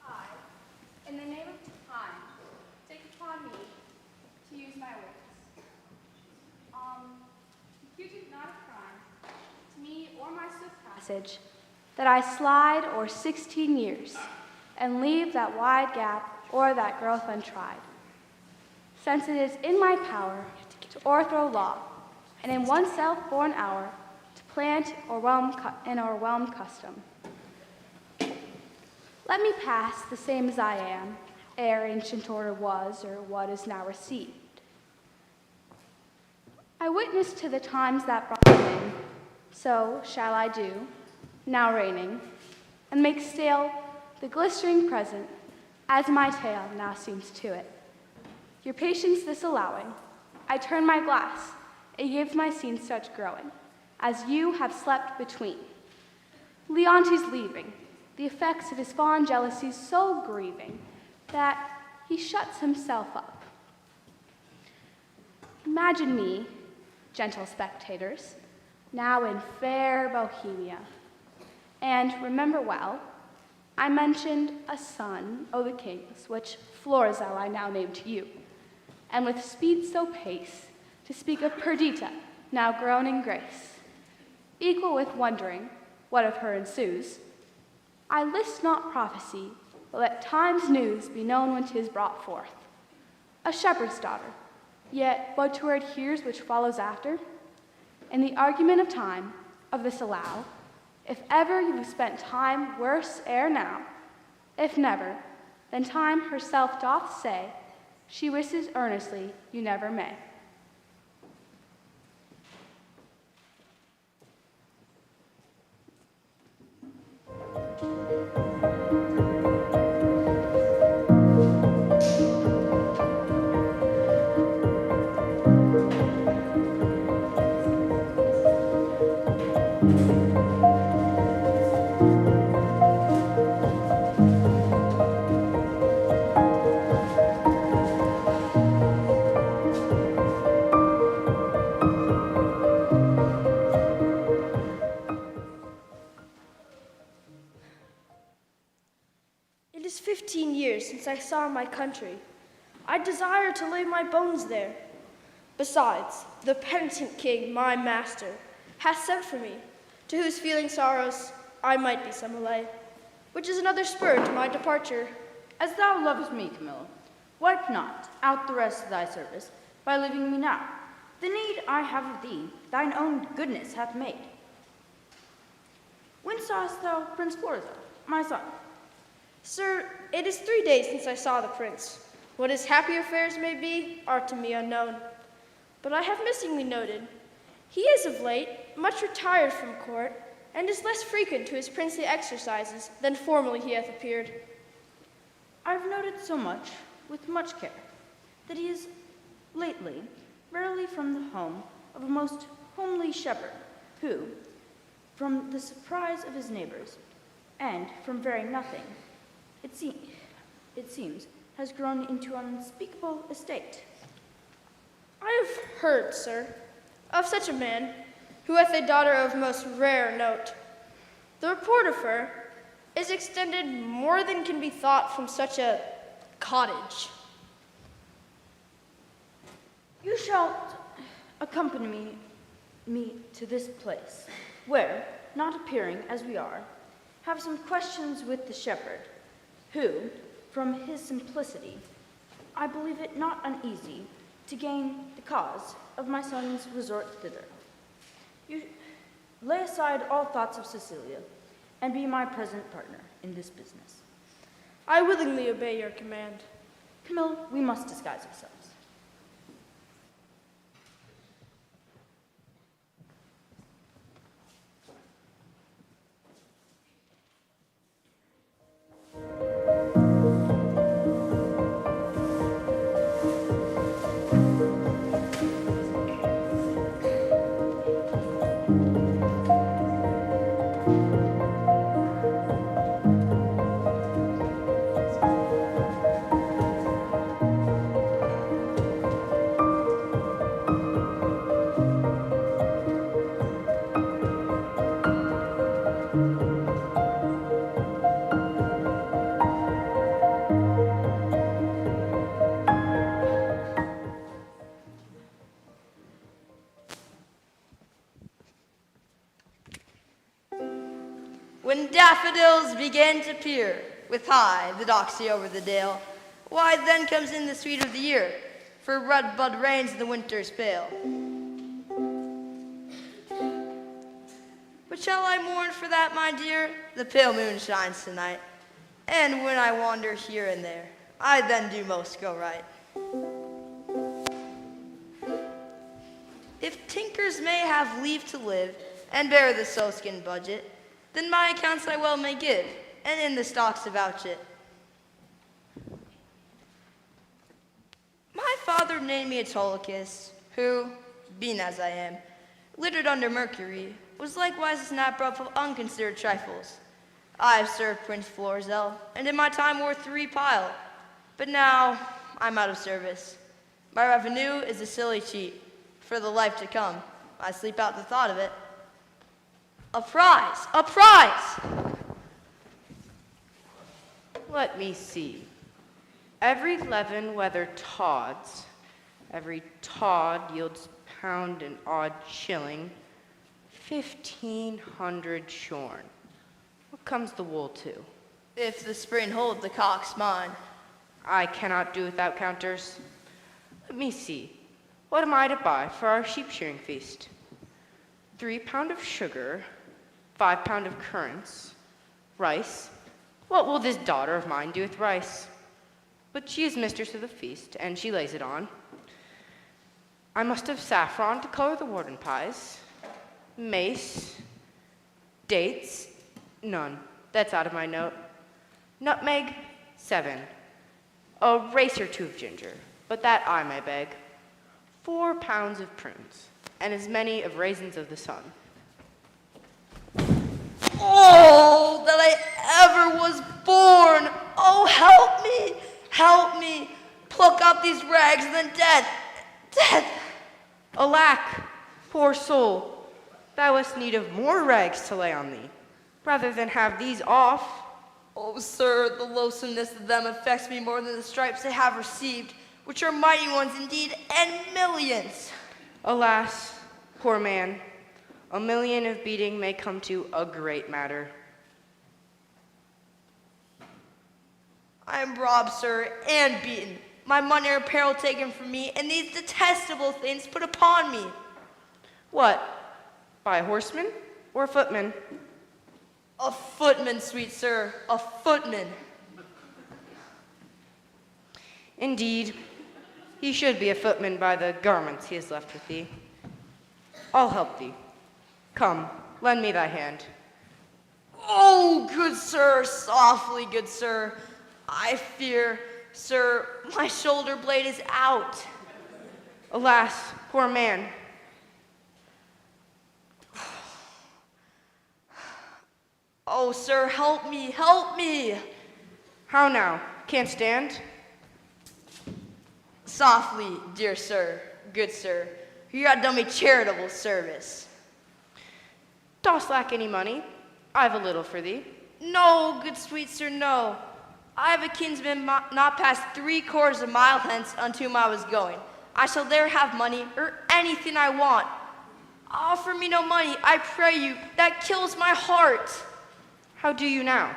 I, in the name of time, take upon me to use my words. Imputed not a crime to me or my swift passage, that I slide o'er 16 years and leave that wide gap or that growth untried. Since it is in my power to o'erthrow law, and in one self-born hour to plant or overwhelm custom. Let me pass the same as I am, ere ancient order was or what is now received. I witness to the times that brought them in, so shall I do, now reigning, and make stale the glistering present, as my tale now seems to it. Your patience this allowing, I turn my glass, and give my scene such growing, as you have slept between. Leontes leaving, the effects of his fond jealousy so grieving, that he shuts himself up. Imagine me, gentle spectators, now in fair Bohemia. And remember well, I mentioned a son o' the king's, which Florizel I now name to you, and with speed so pace, to speak of Perdita, now grown in grace, equal with wondering what of her ensues. I list not prophecy, but let time's news be known when 'tis brought forth. A shepherd's daughter, yet what to her adheres which follows after? In the argument of time, of this allow, if ever you have spent time worse ere now, if never, then time herself doth say, she wishes earnestly you never may. It is 15 years since I saw my country. I desire to lay my bones there. Besides, the penitent king, my master, hath sent for me, to whose feeling sorrows I might be some allay, which is another spur to my departure. As thou lovest me, Camilla, wipe not out the rest of thy service by leaving me now. The need I have of thee, thine own goodness hath made. When sawest thou Prince Florizel, my son? Sir, it is 3 days since I saw the prince. What his happy affairs may be are to me unknown. But I have missingly noted, he is of late much retired from court, and is less frequent to his princely exercises than formerly he hath appeared. I have noted so much, with much care, that he is lately rarely from the home of a most homely shepherd, who, from the surprise of his neighbors, and from very nothing, it seems, has grown into an unspeakable estate. I have heard, sir, of such a man, who hath a daughter of most rare note. The report of her is extended more than can be thought from such a cottage. You shall accompany me to this place, where, not appearing as we are, have some questions with the shepherd, who, from his simplicity, I believe it not uneasy to gain the cause of my son's resort thither. You lay aside all thoughts of Cecilia, and be my present partner in this business. I willingly obey your command. Camille, we must disguise ourselves. daffodils begin to peer, with high the doxy over the dale. Why then comes in the sweet of the year, for red bud reigns in the winter's pale. But shall I mourn for that, my dear? The pale moon shines tonight, and when I wander here and there, I then do most go right. If tinkers may have leave to live, and bear the soul-skin budget, then my accounts I well may give, and in the stocks avouch it. My father named me Autolycus, who, being as I am, littered under Mercury, was likewise a snapper up of unconsidered trifles. I have served Prince Florizel, and in my time wore 3 pile, but now I'm out of service. My revenue is a silly cheat. For the life to come, I sleep out the thought of it. A prize! A prize! Let me see. Every leaven whether tods, every tod yields pound and odd shilling, 1,500 shorn. What comes the wool to? If the spring hold, the cock's mine. I cannot do without counters. Let me see. What am I to buy for our sheep shearing feast? 3 pound of sugar, 5 pound of currants, rice. What will this daughter of mine do with rice? But she is mistress of the feast, and she lays it on. I must have saffron to color the Warden pies, mace, dates, none. That's out of my note. Nutmeg, 7. A race or 2 of ginger, but that I may beg. 4 pounds of prunes, and as many of raisins of the sun. Oh, that I ever was born! Oh, help me! Help me! Pluck up these rags and then death! Death! Alack, poor soul, thou hast need of more rags to lay on thee, rather than have these off. Oh, sir, the loathsomeness of them affects me more than the stripes they have received, which are mighty ones indeed, and millions. Alas, poor man, a million of beating may come to a great matter. I am robbed, sir, and beaten. My money and apparel taken from me, and these detestable things put upon me. What, by a horseman or a footman? A footman, sweet sir, a footman. Indeed, he should be a footman by the garments he has left with thee. I'll help thee. Come, lend me thy hand. Oh, good sir, softly, good sir. I fear, sir, my shoulder blade is out. Alas, poor man. Oh, sir, help me, help me. How now? Can't stand? Softly, dear sir, good sir. You have done me charitable service. Dost lack any money? I've a little for thee. No, good sweet sir, no. I have a kinsman not past 3/4 of a mile hence unto whom I was going. I shall there have money, or anything I want. Offer me no money, I pray you. That kills my heart. How do you now?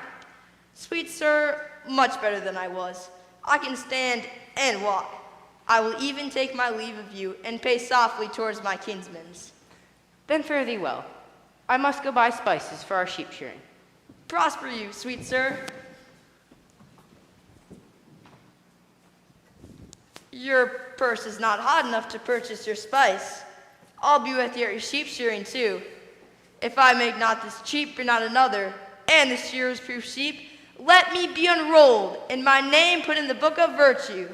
Sweet sir, much better than I was. I can stand and walk. I will even take my leave of you and pay softly towards my kinsmen's. Then fare thee well. I must go buy spices for our sheep shearing. Prosper you, sweet sir. Your purse is not hot enough to purchase your spice. I'll be with you at your sheep shearing too. If I make not this cheap for not another, and the shearers prove sheep, let me be unrolled, and my name put in the book of virtue.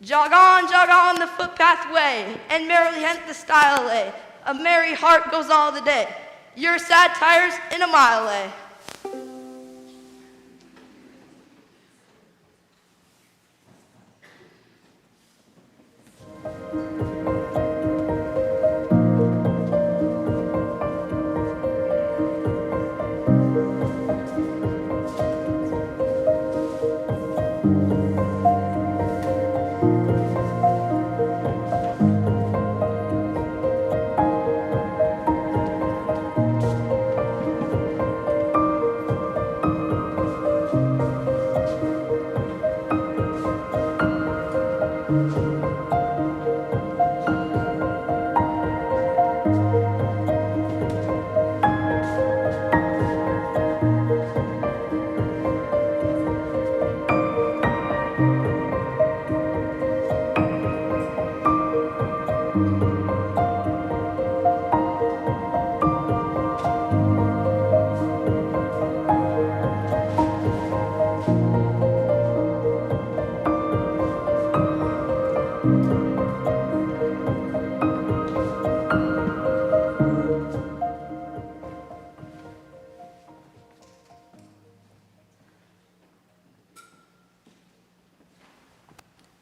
Jog on the footpath way, and merrily hence the stile lay. A merry heart goes all the day. Your sad tires in a mile lay.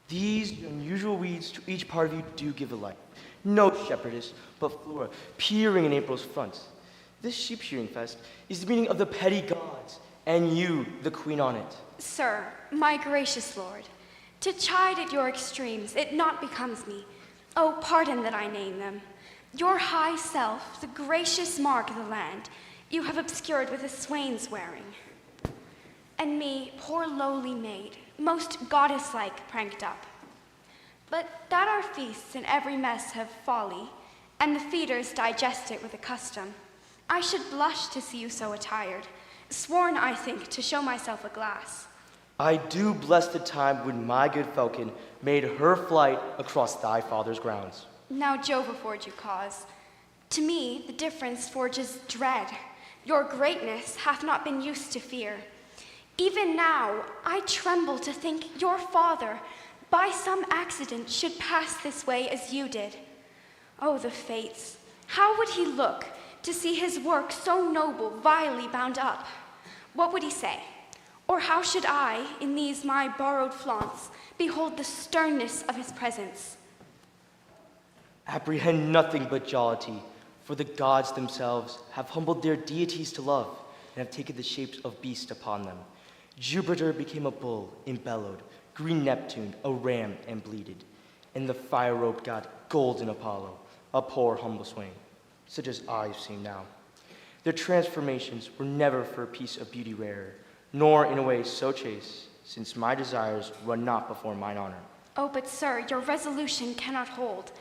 These unusual weeds to each part of you do give a life. No shepherdess, but Flora, peering in April's front. This sheep shearing fest is the meeting of the petty gods, and you, the queen on it. Sir, my gracious lord, to chide at your extremes, it not becomes me. Oh, pardon that I name them. Your high self, the gracious mark of the land, you have obscured with a swain's wearing. And me, poor lowly maid, most goddess-like pranked up. But that our feasts in every mess have folly, and the feeders digest it with a custom, I should blush to see you so attired, sworn, I think, to show myself a glass. I do bless the time when my good falcon made her flight across thy father's grounds. Now Jove afford you cause. To me, the difference forges dread. Your greatness hath not been used to fear. Even now, I tremble to think your father, by some accident, should pass this way as you did. Oh, the fates! How would he look to see his work so noble vilely bound up? What would he say? Or how should I, in these my borrowed flaunts, behold the sternness of his presence? Apprehend nothing but jollity, for the gods themselves have humbled their deities to love, and have taken the shapes of beasts upon them. Jupiter became a bull and bellowed, green Neptune a ram and bleated, and the fire-robed god golden Apollo, a poor humble swain, such as I seem now. Their transformations were never for a piece of beauty rarer, nor in a way so chaste, since my desires run not before mine honor. Oh, but sir, your resolution cannot hold.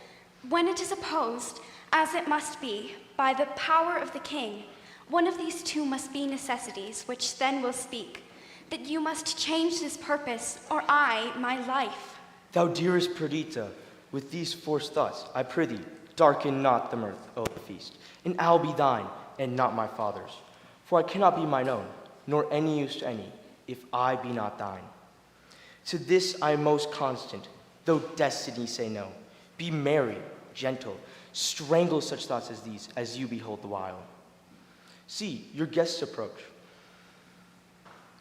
When it is opposed, as it must be, by the power of the king, one of these two must be necessities, which then will speak, that you must change this purpose, or I, my life. Thou dearest Perdita, with these forced thoughts, I prithee, darken not the mirth of the feast, and I'll be thine, and not my father's. For I cannot be mine own, nor any use to any, if I be not thine. To this I am most constant, though destiny say no. Be merry, gentle, strangle such thoughts as these, as you behold the while. See, your guests approach.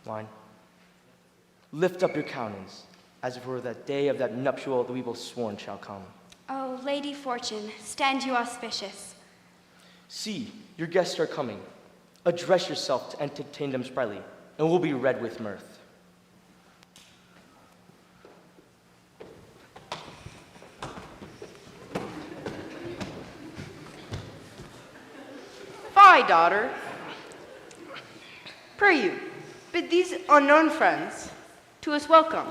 Wine. Lift up your countenance, as if it were that day of that nuptial that we both sworn shall come. Oh, Lady Fortune, stand you auspicious. See, your guests are coming. Address yourself to entertain them sprightly, and we'll be red with mirth. Fie, daughter. Pray you, bid these unknown friends to us welcome.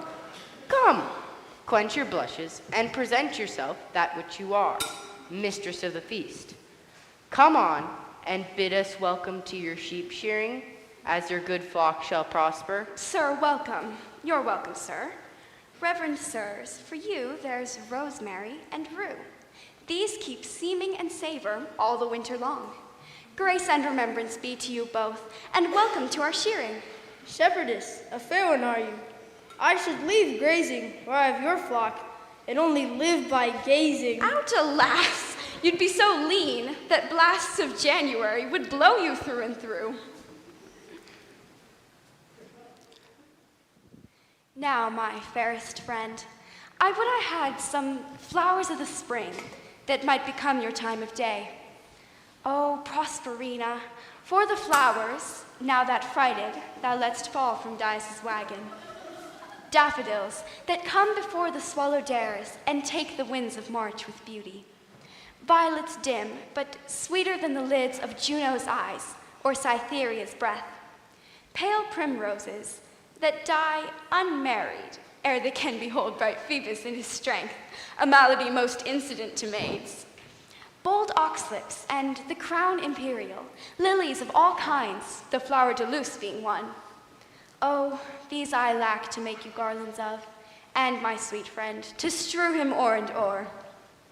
Come, quench your blushes, and present yourself that which you are, mistress of the feast. Come on, and bid us welcome to your sheep shearing, as your good flock shall prosper. Sir, welcome. You're welcome, sir. Reverend sirs, for you there's rosemary and rue. These keep seeming and savor all the winter long. Grace and remembrance be to you both, and welcome to our shearing. Shepherdess, a fair one are you. I should leave grazing where I have your flock, and only live by gazing. Out, alas! You'd be so lean that blasts of January would blow you through and through. Now, my fairest friend, I would I had some flowers of the spring that might become your time of day. Oh, Prosperina, for the flowers, now that frighted, thou lett'st fall from Dice's wagon. Daffodils that come before the swallow dares and take the winds of March with beauty. Violets dim, but sweeter than the lids of Juno's eyes or Cytherea's breath. Pale primroses that die unmarried ere they can behold bright Phoebus in his strength, a malady most incident to maids. Bold oxlips and the crown imperial, lilies of all kinds, the flower de luce being one. Oh, these I lack to make you garlands of, and my sweet friend, to strew him o'er and o'er.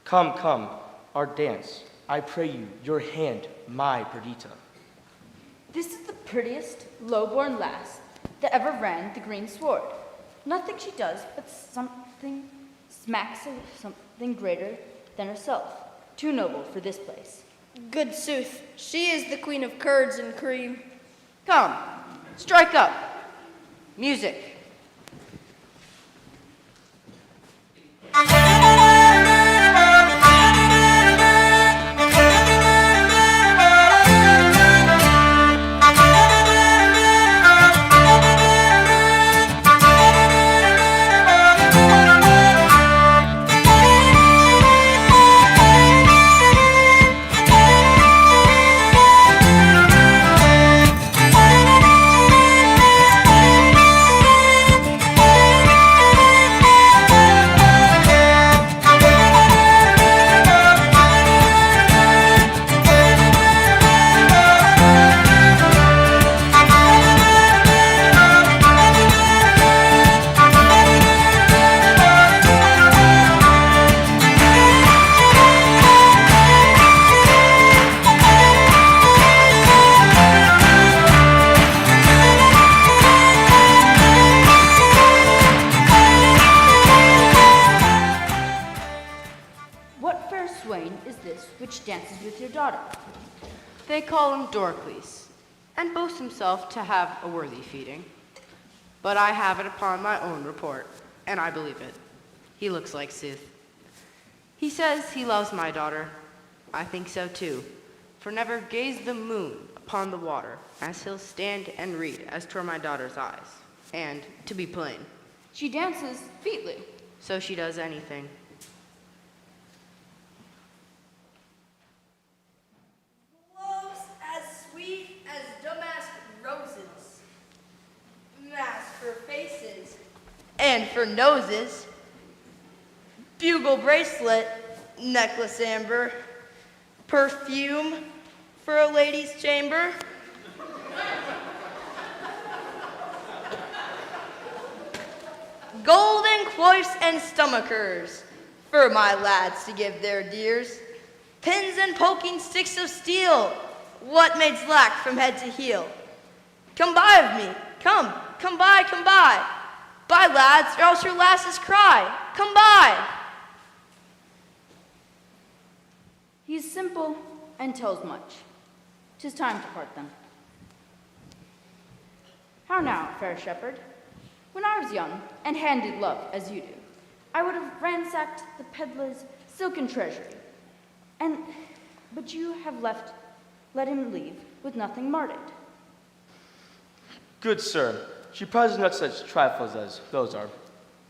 Come, come, our dance. I pray you, your hand, my Perdita. This is the prettiest, low-born lass that ever ran the green sward. Nothing she does but something smacks of something greater than herself. Too noble for this place. Good sooth, she is the queen of curds and cream. Come, strike up. Music. dances with your daughter. They call him Dorcles, and boast himself to have a worthy feeding. But I have it upon my own report, and I believe it. He looks like sooth. He says he loves my daughter. I think so too, for never gaze the moon upon the water, as he'll stand and read as 'twere my daughter's eyes. And, to be plain, She dances featly. so she does anything. Loves as sweet as damask roses, mask for faces and for noses, bugle bracelet, necklace amber, perfume for a lady's chamber. Golden coifs and stomachers for my lads to give their dears. Pins and poking sticks of steel, what maids lack from head to heel. Come buy of me, come buy, come buy. Buy, lads, or else your lasses cry. Come buy. He is simple and tells much. 'Tis time to part them. How now, fair shepherd? When I was young and handed love as you do, I would have ransacked the peddler's silken treasury. But you have let him leave with nothing marted. Good sir, she prizes not such trifles as those are.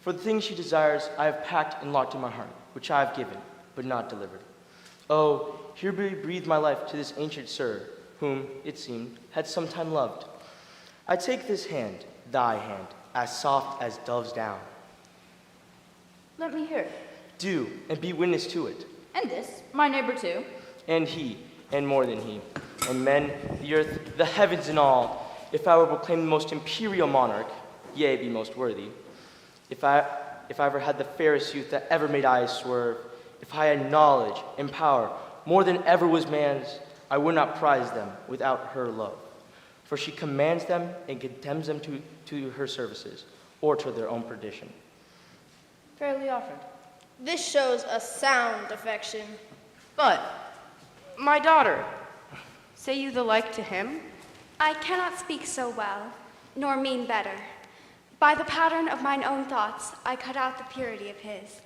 For the things she desires I have packed and locked in my heart, which I have given, but not delivered. Oh, here be breathed my life to this ancient sir, whom, it seemed, had sometime loved. I take this hand, thy hand, as soft as dove's down. Let me hear it. Do, and be witness to it. And this, my neighbor too. And he, and more than he, and men, the earth, the heavens and all, if I were proclaimed the most imperial monarch, yea, be most worthy, if I ever had the fairest youth that ever made eyes swerve, if I had knowledge and power more than ever was man's, I would not prize them without her love. For she commands them and condemns them to her services, or to their own perdition. Fairly offered. This shows a sound affection. But, my daughter, say you the like to him? I cannot speak so well, nor mean better. By the pattern of mine own thoughts, I cut out the purity of his.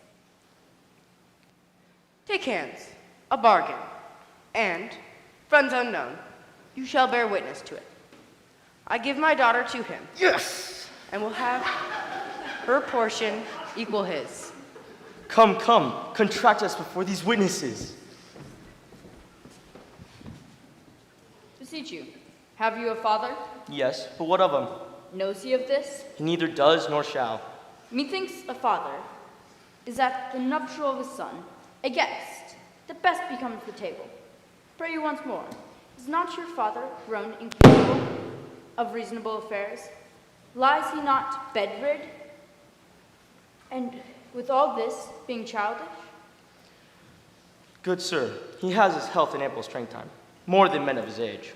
Take hands, a bargain, and, friends unknown, you shall bear witness to it. I give my daughter to him. Yes! And will have her portion equal his. Come, contract us before these witnesses. Beseech you, have you a father? Yes, but what of him? Knows he of this? He neither does nor shall. Methinks a father is at the nuptial of his son, a guest that best becomes the table. Pray you once more, is not your father grown incapable of reasonable affairs? Lies he not bedrid? And with all this, being childish? Good sir, he has his health and ample strength time, more than men of his age.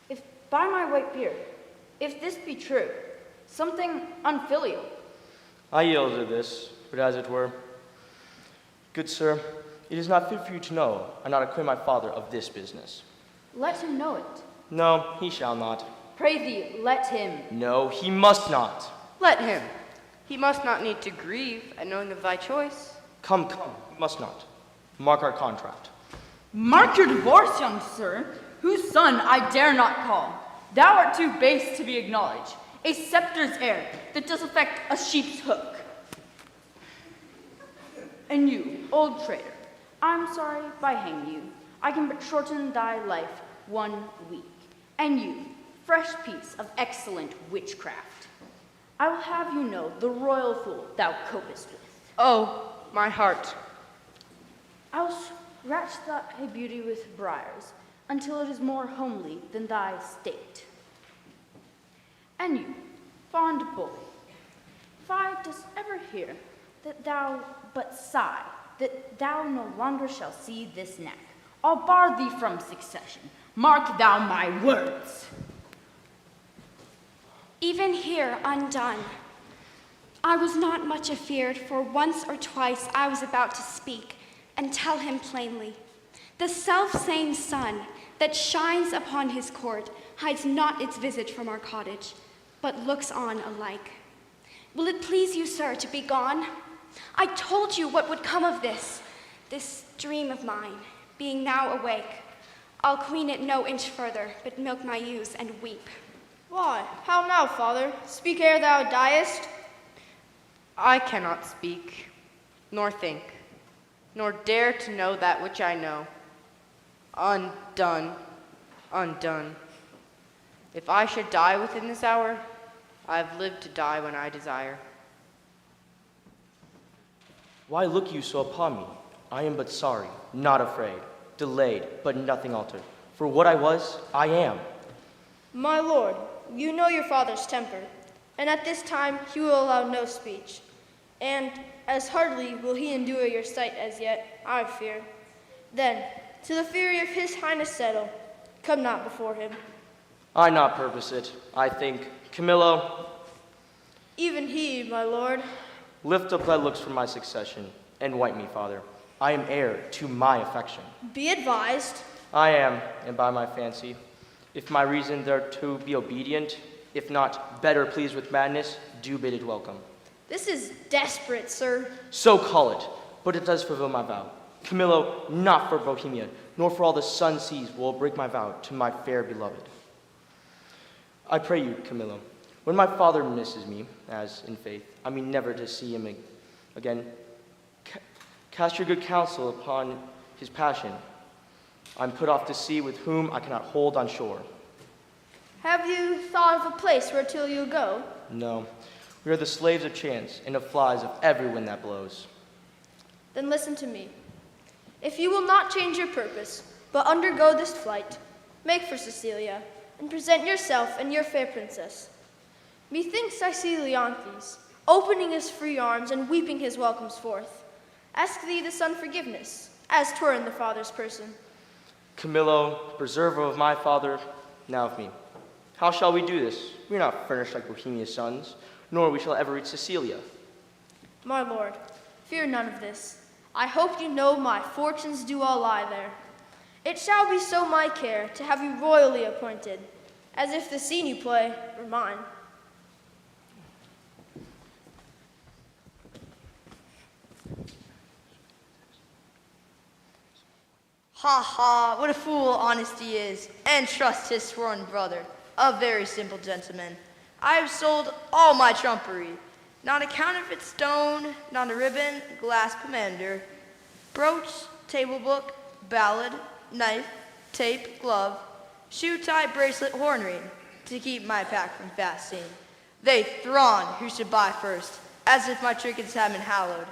If by my white beard, if this be true, something unfilial. I yield to this, but as it were. Good sir, it is not fit for you to know, I not acquaint my father of this business. Let him know it. No, he shall not. Pray thee, let him. No, he must not. Let him. He must not need to grieve at knowing of thy choice. Come, he must not. Mark our contract. Mark your divorce, young sir, whose son I dare not call. Thou art too base to be acknowledged, a scepter's heir that does affect a sheep's hook. And you, old traitor, I'm sorry, by hang you, I can but shorten thy life 1 week. And you, fresh piece of excellent witchcraft, I will have you know the royal fool thou copest with. Oh, my heart. I will scratch thy beauty with briars until it is more homely than thy state. And you, fond boy, if I dost ever hear that thou but sigh, that thou no longer shall see this neck, I'll bar thee from succession. Mark thou my words. Even here undone, I was not much afeard, for once or twice I was about to speak and tell him plainly The self-same sun that shines upon his court hides not its visage from our cottage, but looks on alike. Will it please you, sir, to be gone? I told you what would come of this dream of mine, being now awake. I'll queen it no inch further, but milk my ewes and weep. Why, how now, father? Speak ere thou diest. I cannot speak, nor think, nor dare to know that which I know. Undone, undone. If I should die within this hour, I have lived to die when I desire. Why look you so upon me? I am but sorry, not afraid, delayed, but nothing altered. For what I was, I am. My lord, you know your father's temper, and at this time he will allow no speech. And as hardly will he endure your sight as yet, I fear. Then, to the fury of his highness settle, come not before him. I not purpose it. I think, Camillo, Even he, my lord. lift up thy looks from my succession, and wipe me, father. I am heir to my affection. Be advised. I am, and by my fancy, if my reason thereto be obedient, if not better pleased with madness, do bid it welcome. This is desperate, sir. So call it, but it does fulfill my vow. Camillo, not for Bohemia, nor for all the sun sees will break my vow to my fair beloved. I pray you, Camillo, when my father misses me, as in faith, I mean never to see him again, cast your good counsel upon his passion. I'm put off to sea with whom I cannot hold on shore. Have you thought of a place where till you'll go? No, we are the slaves of chance and of flies of every wind that blows. Then listen to me. If you will not change your purpose, but undergo this flight, make for Cecilia, and present yourself and your fair princess. Methinks I see Leontes, opening his free arms and weeping his welcomes forth. Ask thee the son forgiveness, as 'twere in the father's person. Camillo, preserver of my father, now of me. How shall we do this? We are not furnished like Bohemia's sons, nor we shall ever reach Cecilia. My lord, fear none of this. I hope you know my fortunes do all lie there. It shall be so my care to have you royally appointed, as if the scene you play were mine. Ha ha, what a fool honesty is, and trust his sworn brother, a very simple gentleman. I have sold all my trumpery, not a counterfeit stone, not a ribbon, glass pomander, brooch, table book, ballad, knife, tape, glove, shoe tie, bracelet, horn ring, to keep my pack from fasting. They throng who should buy first, as if my trinkets had been hallowed.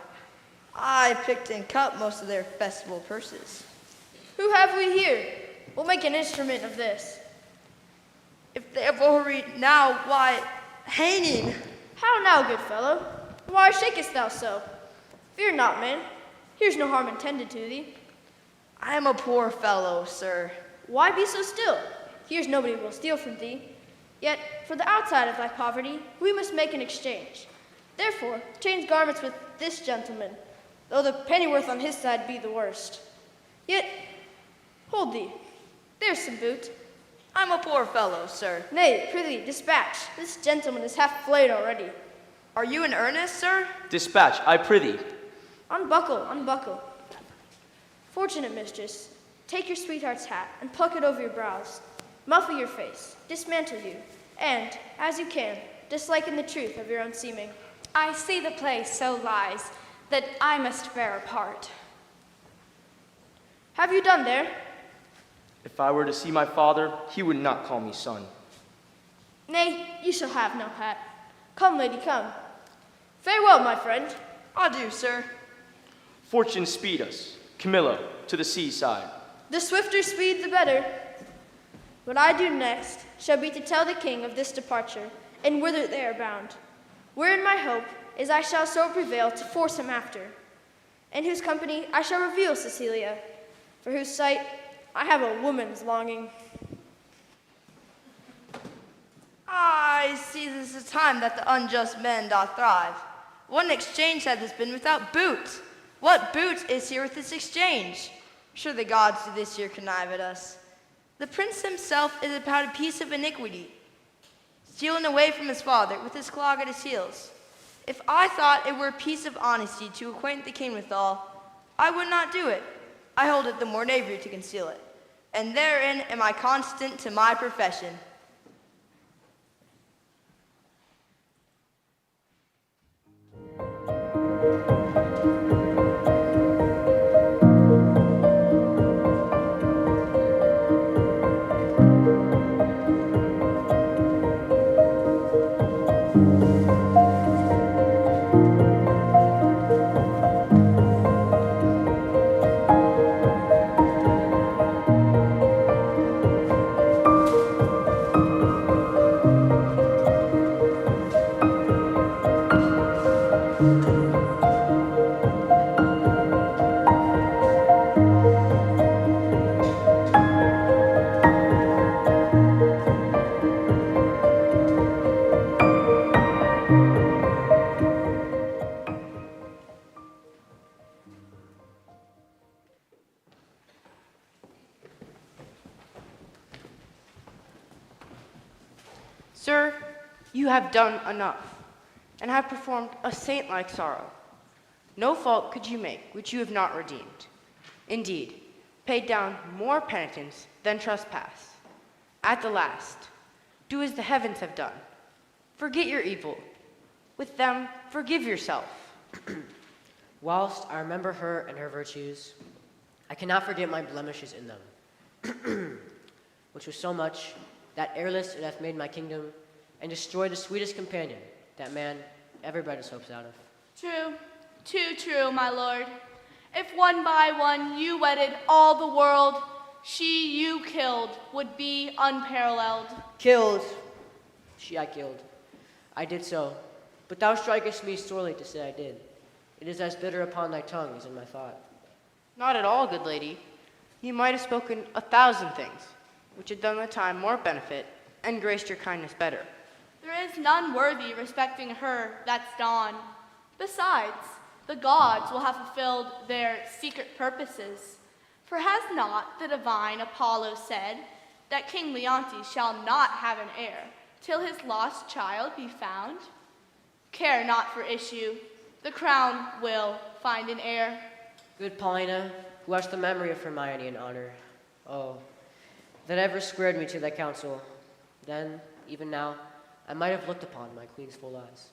I picked and cut most of their festival purses. Who have we here? We'll make an instrument of this. If they have already now, why, hanging. How now, good fellow? Why shakest thou so? Fear not, man. Here's no harm intended to thee. I am a poor fellow, sir. Why be so still? Here's nobody will steal from thee. Yet, for the outside of thy poverty, we must make an exchange. Therefore, change garments with this gentleman, though the pennyworth on his side be the worst. Yet, hold thee. There's some boot. I'm a poor fellow, sir. Nay, prithee, dispatch. This gentleman is half flayed already. Are you in earnest, sir? Dispatch, I prithee. Unbuckle, unbuckle. Fortunate mistress, take your sweetheart's hat and pluck it over your brows. Muffle your face, dismantle you, and, as you can, disliken the truth of your own seeming. I see the place so lies that I must bear a part. Have you done there? If I were to see my father, he would not call me son. Nay, you shall have no hat. Come, lady, come. Farewell, my friend. Adieu, sir. Fortune speed us, Camillo, to the seaside. The swifter speed, the better. What I do next shall be to tell the king of this departure, and whither they are bound. Wherein my hope is I shall so prevail to force him after, in whose company I shall reveal Cecilia, for whose sight I have a woman's longing. I see this is a time that the unjust men doth thrive. What an exchange had this been without boot? What boot is here with this exchange? Sure the gods do this year connive at us. The prince himself is about a piece of iniquity, stealing away from his father with his clog at his heels. If I thought it were a piece of honesty to acquaint the king withal, I would not do it. I hold it the more knavery to conceal it, and therein am I constant to my profession. Sir, you have done enough, and have performed a saint-like sorrow. No fault could you make which you have not redeemed. Indeed, paid down more penitence than trespass. At the last, do as the heavens have done. Forget your evil. With them, forgive yourself. Whilst I remember her and her virtues, I cannot forget my blemishes in them, which was so much that ereless it hath made my kingdom, and destroyed the sweetest companion that man ever bred his hopes out of. True, too true, my lord. If one by one you wedded all the world, she you killed would be unparalleled. Killed. She I killed. I did so, but thou strikest me sorely to say I did. It is as bitter upon thy tongue as in my thought. Not at all, good lady. You might have spoken 1,000 things, which had done the time more benefit and graced your kindness better. There is none worthy respecting her that's gone. Besides, the gods will have fulfilled their secret purposes. For has not the divine Apollo said that King Leontes shall not have an heir till his lost child be found? Care not for issue, the crown will find an heir. Good Paulina, who hast the memory of Hermione in honor. Oh, that ever squared me to thy counsel. Then, even now, I might have looked upon my queen's full eyes.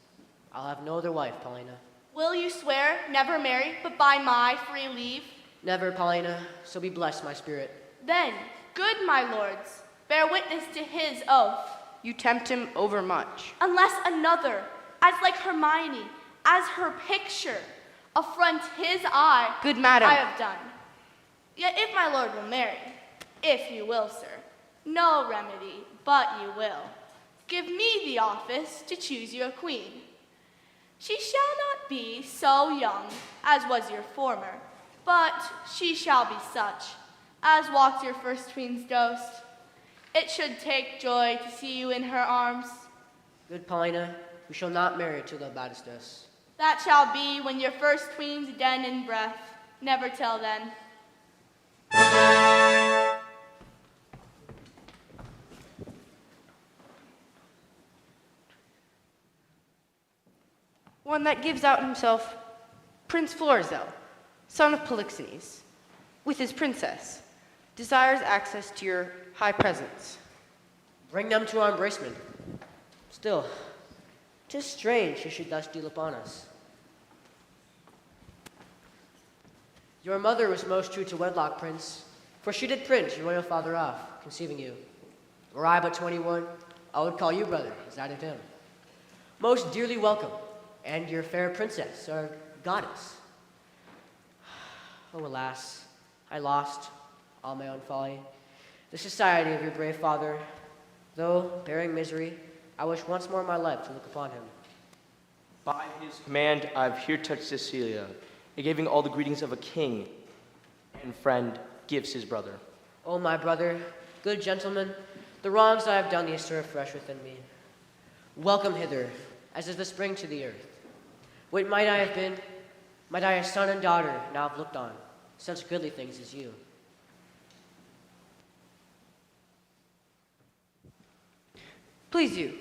I'll have no other wife, Paulina. Will you swear never marry but by my free leave? Never, Paulina, so be blessed, my spirit. Then, good my lords, bear witness to his oath. You tempt him overmuch. Unless another, as like Hermione, as her picture, affront his eye, Good madam. I have done. Yet if my lord will marry, if you will, sir, no remedy but you will. Give me the office to choose you a queen. She shall not be so young as was your former, but she shall be such as walked your first queen's ghost. It should take joy to see you in her arms. Good Paulina, we shall not marry till thou battest us. That shall be when your first queen's den in breath, never till then. One that gives out himself Prince Florizel, son of Polixenes, with his princess, desires access to your high presence. Bring them to our embracement. Still, 'tis strange he should thus deal upon us. Your mother was most true to wedlock, Prince, for she did print your royal father off, conceiving you. Were I but 21, I would call you brother, as I did him. Most dearly welcome, and your fair princess, our goddess. Oh, alas, I lost, all my own folly, the society of your brave father. Though, bearing misery, I wish once more in my life to look upon him. By his command, I've here touched Cecilia, and giving all the greetings of a king and friend gives his brother. Oh, my brother, good gentleman, the wrongs I have done thee stir afresh within me. Welcome hither, as is the spring to the earth. What might I have been? Might I a son and daughter now have looked on, such goodly things as you? Please you,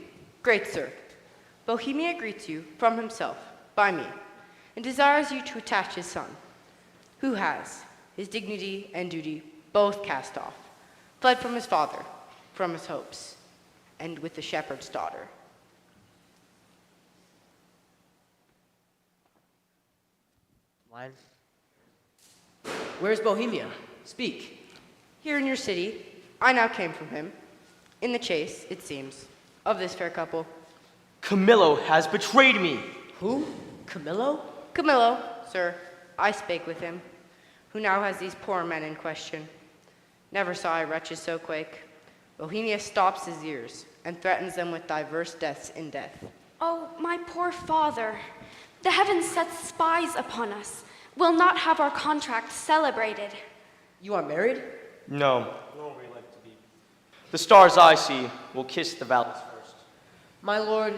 great sir, Bohemia greets you from himself, by me, and desires you to attach his son, who has his dignity and duty both cast off, fled from his father, from his hopes, and with the shepherd's daughter. Line. Where's Bohemia? Speak. Here in your city, I now came from him, in the chase, it seems, of this fair couple. Camillo has betrayed me. Who? Camillo? Camillo, sir, I spake with him, who now has these poor men in question. Never saw I wretches so quake. Bohemia stops his ears, and threatens them with diverse deaths in death. Oh, my poor father, the heavens set spies upon us, will not have our contract celebrated. You are married? No, nor we like to be. The stars I see will kiss the valleys first. My lord,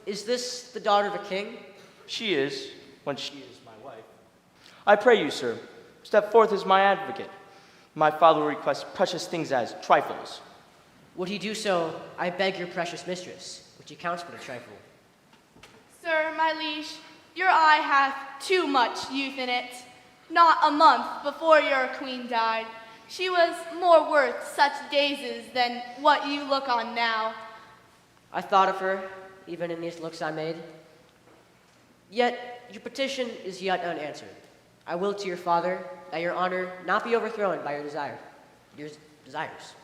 is this the daughter of a king? She is, when she is my wife. I pray you, sir, step forth as my advocate. My father will request precious things as trifles. Would he do so, I beg your precious mistress, which accounts for the trifle. Sir, my liege, your eye hath too much youth in it. Not a month before your queen died, she was more worth such dazes than what you look on now. I thought of her, even in these looks I made. Yet your petition is yet unanswered. I will to your father that your honor not be overthrown by your desires.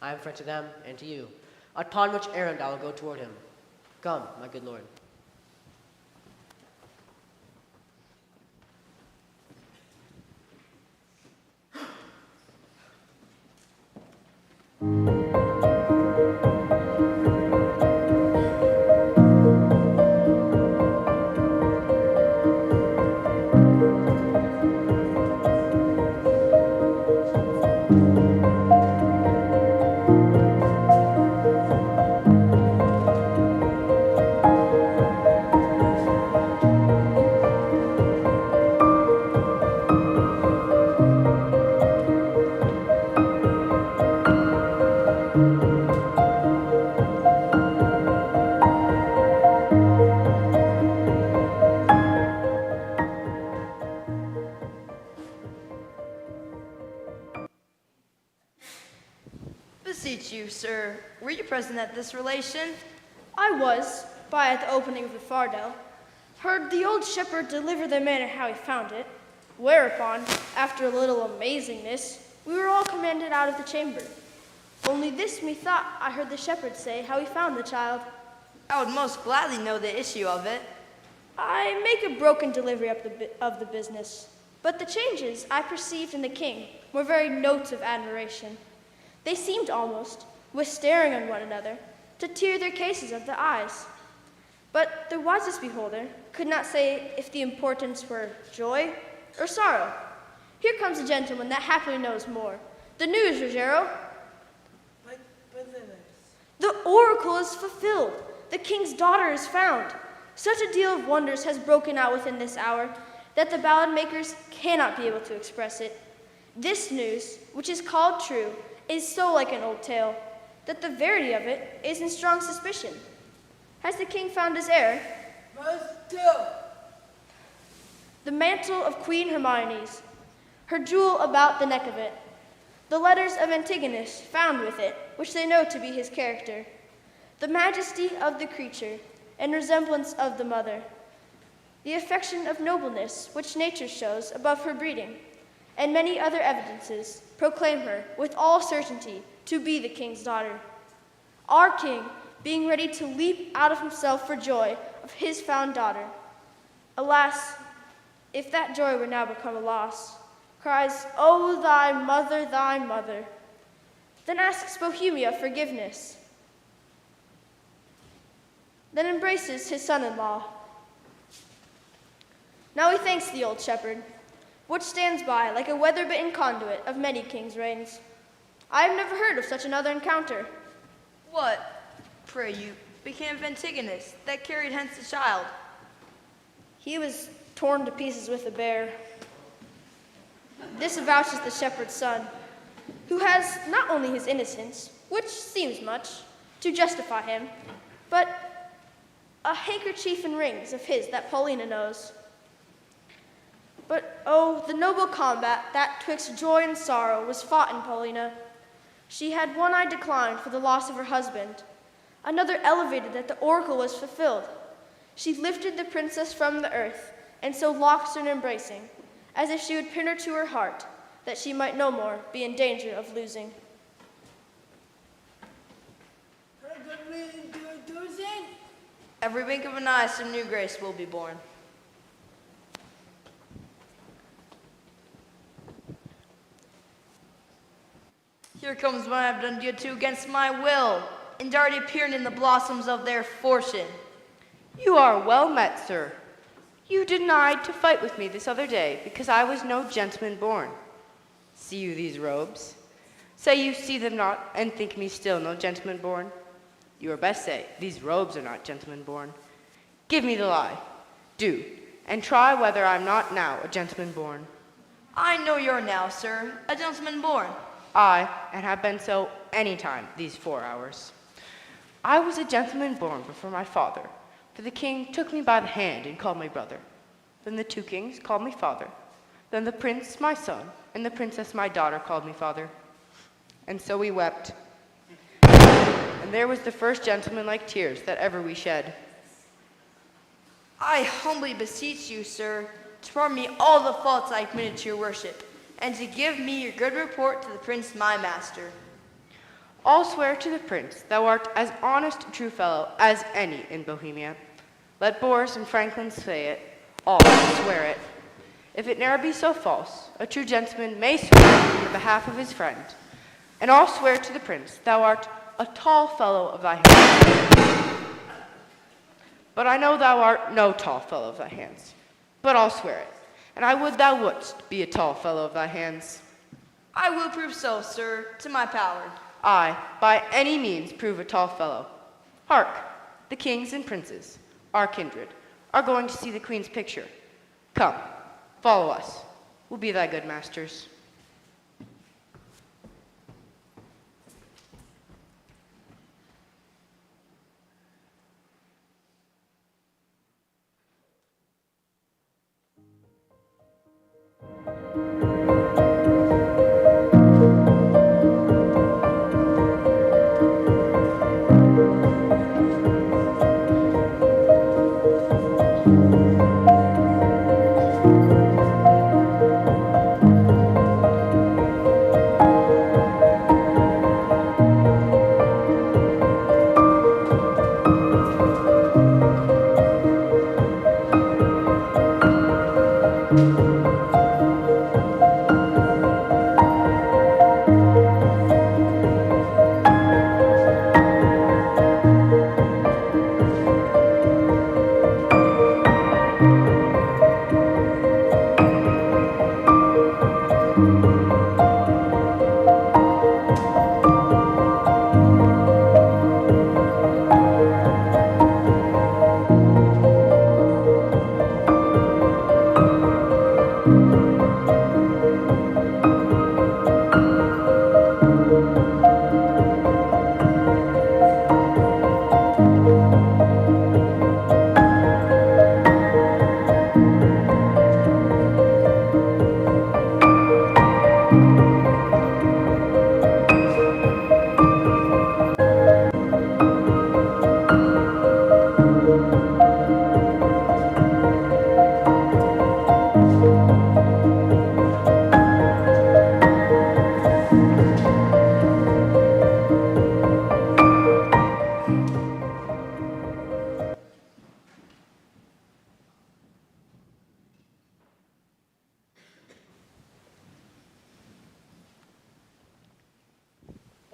I am friend to them and to you, upon which errand I will go toward him. Come, my good lord. Beseech you, sir, were you present at this relation? I was, by at the opening of the fardell, heard the old shepherd deliver the manner how he found it, whereupon, after a little amazingness, we were all commanded out of the chamber. Only this methought I heard the shepherd say how he found the child. I would most gladly know the issue of it. I make a broken delivery of the business, but the changes I perceived in the king were very notes of admiration. They seemed almost, with staring on one another, to tear their cases of the eyes. But the wisest beholder could not say if the importance were joy or sorrow. Here comes a gentleman that happily knows more. The news, Rogero. The oracle is fulfilled. The king's daughter is found. Such a deal of wonders has broken out within this hour that the ballad makers cannot be able to express it. This news, which is called true, is so like an old tale that the verity of it is in strong suspicion. Has the king found his heir? Must do. The mantle of Queen Hermione's, her jewel about the neck of it, the letters of Antigonus found with it, which they know to be his character, the majesty of the creature and resemblance of the mother, the affection of nobleness which nature shows above her breeding, and many other evidences proclaim her with all certainty to be the king's daughter. Our king, being ready to leap out of himself for joy of his found daughter, alas, if that joy were now become a loss, cries, "O thy mother, thy mother," then asks Bohemia forgiveness, then embraces his son-in-law. Now he thanks the old shepherd, which stands by like a weather-bitten conduit of many kings' reigns. I have never heard of such another encounter. What, pray you, became of Antigonus, that carried hence the child? He was torn to pieces with a bear. This avouches the shepherd's son, who has not only his innocence, which seems much, to justify him, but a handkerchief and rings of his that Paulina knows. But oh, the noble combat that twixt joy and sorrow was fought in Paulina. She had one eye declined for the loss of her husband, another elevated that the oracle was fulfilled. She lifted the princess from the earth, and so locked her in embracing, as if she would pin her to her heart, that she might no more be in danger of losing. Every wink of an eye, some new grace will be born. Here comes what I have done to against my will, and already appearing in the blossoms of their fortune. You are well met, sir. You denied to fight with me this other day because I was no gentleman born. See you these robes? Say you see them not, and think me still no gentleman born? You are best say, these robes are not gentleman born. Give me the lie. Do, and try whether I'm not now a gentleman born. I know you're now, sir, a gentleman born. I, and have been so any time these 4 hours. I was a gentleman born before my father, for the king took me by the hand and called me brother. Then the 2 kings called me father. Then the prince my son, and the princess my daughter called me father. And so we wept. And there was the first gentleman-like tears that ever we shed. I humbly beseech you, sir, to pardon me all the faults I committed to your worship, and to give me your good report to the prince my master. I'll swear to the prince thou art as honest a true fellow as any in Bohemia. Let Boris and Franklin say it, all swear it. If it ne'er be so false, a true gentleman may swear on the behalf of his friend. And I'll swear to the prince thou art a tall fellow of thy hands. But I know thou art no tall fellow of thy hands. But I'll swear it, and I would thou wouldst be a tall fellow of thy hands. I will prove so, sir, to my power. I, by any means, prove a tall fellow. Hark, the kings and princes, our kindred, are going to see the queen's picture. Come, follow us. We'll be thy good masters.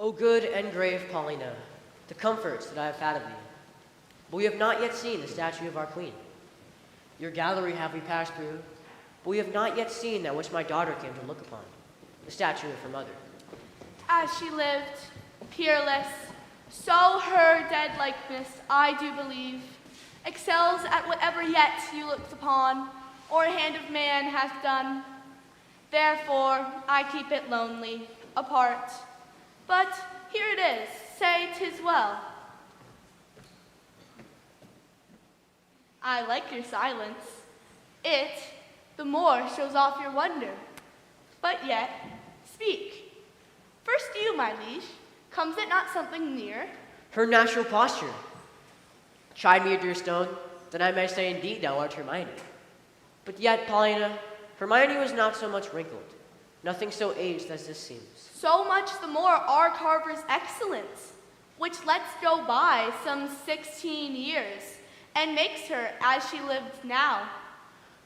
O good and grave Paulina, the comforts that I have had of thee. But we have not yet seen the statue of our queen. Your gallery have we passed through, but we have not yet seen that which my daughter came to look upon, the statue of her mother. As she lived, peerless, so her dead likeness, I do believe, excels at whatever yet you looked upon, or a hand of man hath done. Therefore I keep it lonely, apart. But here it is, say 'tis well. I like your silence. It, the more, shows off your wonder. But yet, speak. First you, my liege. Comes it not something near? Her natural posture. Chide me, dear stone, then I may say indeed thou art Hermione. But yet, Paulina, Hermione was not so much wrinkled. Nothing so aged as this seems. So much the more our carver's excellence, which lets go by some 16 years, and makes her as she lived now.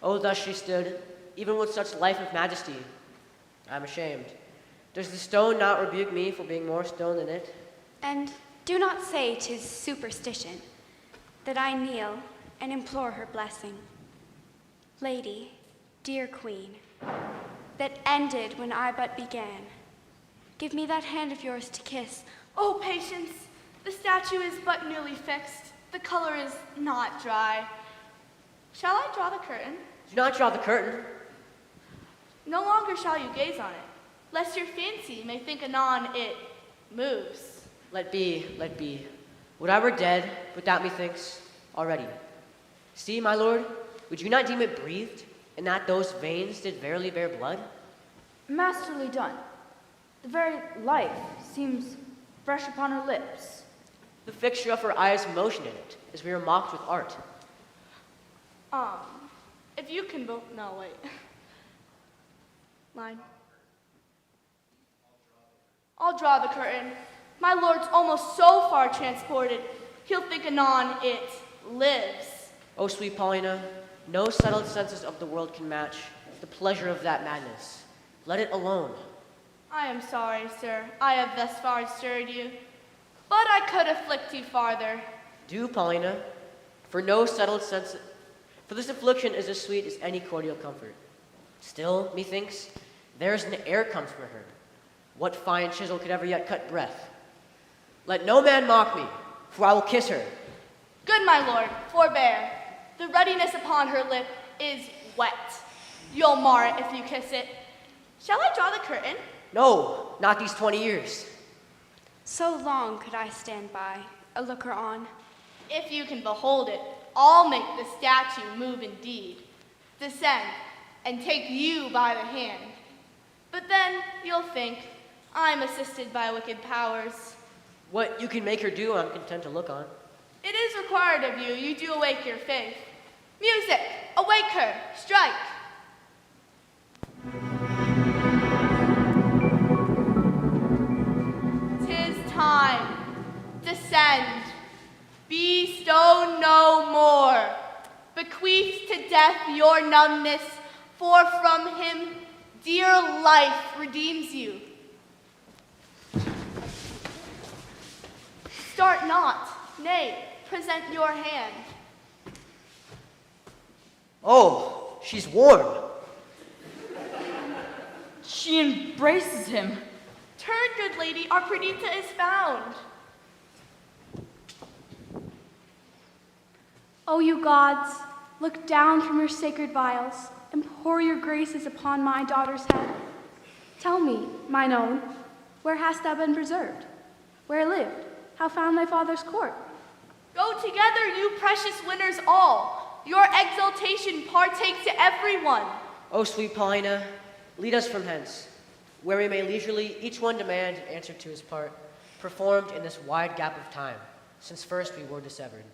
Oh, thus she stood, even with such life of majesty. I'm ashamed. Does the stone not rebuke me for being more stone than it? And do not say 'tis superstition that I kneel and implore her blessing. Lady, dear queen, that ended when I but began, give me that hand of yours to kiss. Oh, patience! The statue is but newly fixed. The color is not dry. Shall I draw the curtain? Do not draw the curtain. No longer shall you gaze on it, lest your fancy may think anon it moves. Let be, let be. Would I were dead, but that methinks already. See, my lord, would you not deem it breathed, and that those veins did verily bear blood? Masterly done. The very life seems fresh upon her lips. The fixture of her eyes motion in it, as we are mocked with art. If you can no, wait. Line. I'll draw the curtain. My lord's almost so far transported, he'll think anon it lives. Oh, sweet Paulina, no settled senses of the world can match the pleasure of that madness. Let it alone. I am sorry, sir, I have thus far stirred you, but I could afflict you farther. Do, Paulina, for no settled sense, for this affliction is as sweet as any cordial comfort. Still, methinks, there's an air comes for her. What fine chisel could ever yet cut breath? Let no man mock me, for I will kiss her. Good, my lord, forbear. The ruddiness upon her lip is wet. You'll mar it if you kiss it. Shall I draw the curtain? No, not these 20 years. So long could I stand by, a looker on. If you can behold it, I'll make the statue move indeed. Descend, and take you by the hand. But then you'll think, I'm assisted by wicked powers. What you can make her do, I'm content to look on. It is required of you, you do awake your faith. Music, awake her, strike. 'Tis time, descend, be stone no more. Bequeath to death your numbness, for from him dear life redeems you. Start not, nay, present your hand. Oh, she's warm. She embraces him. Turn, good lady, our Perdita is found. O you gods, look down from your sacred vials and pour your graces upon my daughter's head. Tell me, mine own, where hast thou been preserved? Where lived? How found thy father's court? Go together, you precious winners all. Your exaltation partake to everyone. Oh, sweet Paulina, lead us from hence, where we may leisurely each one demand an answer to his part, performed in this wide gap of time, since first we were dissevered.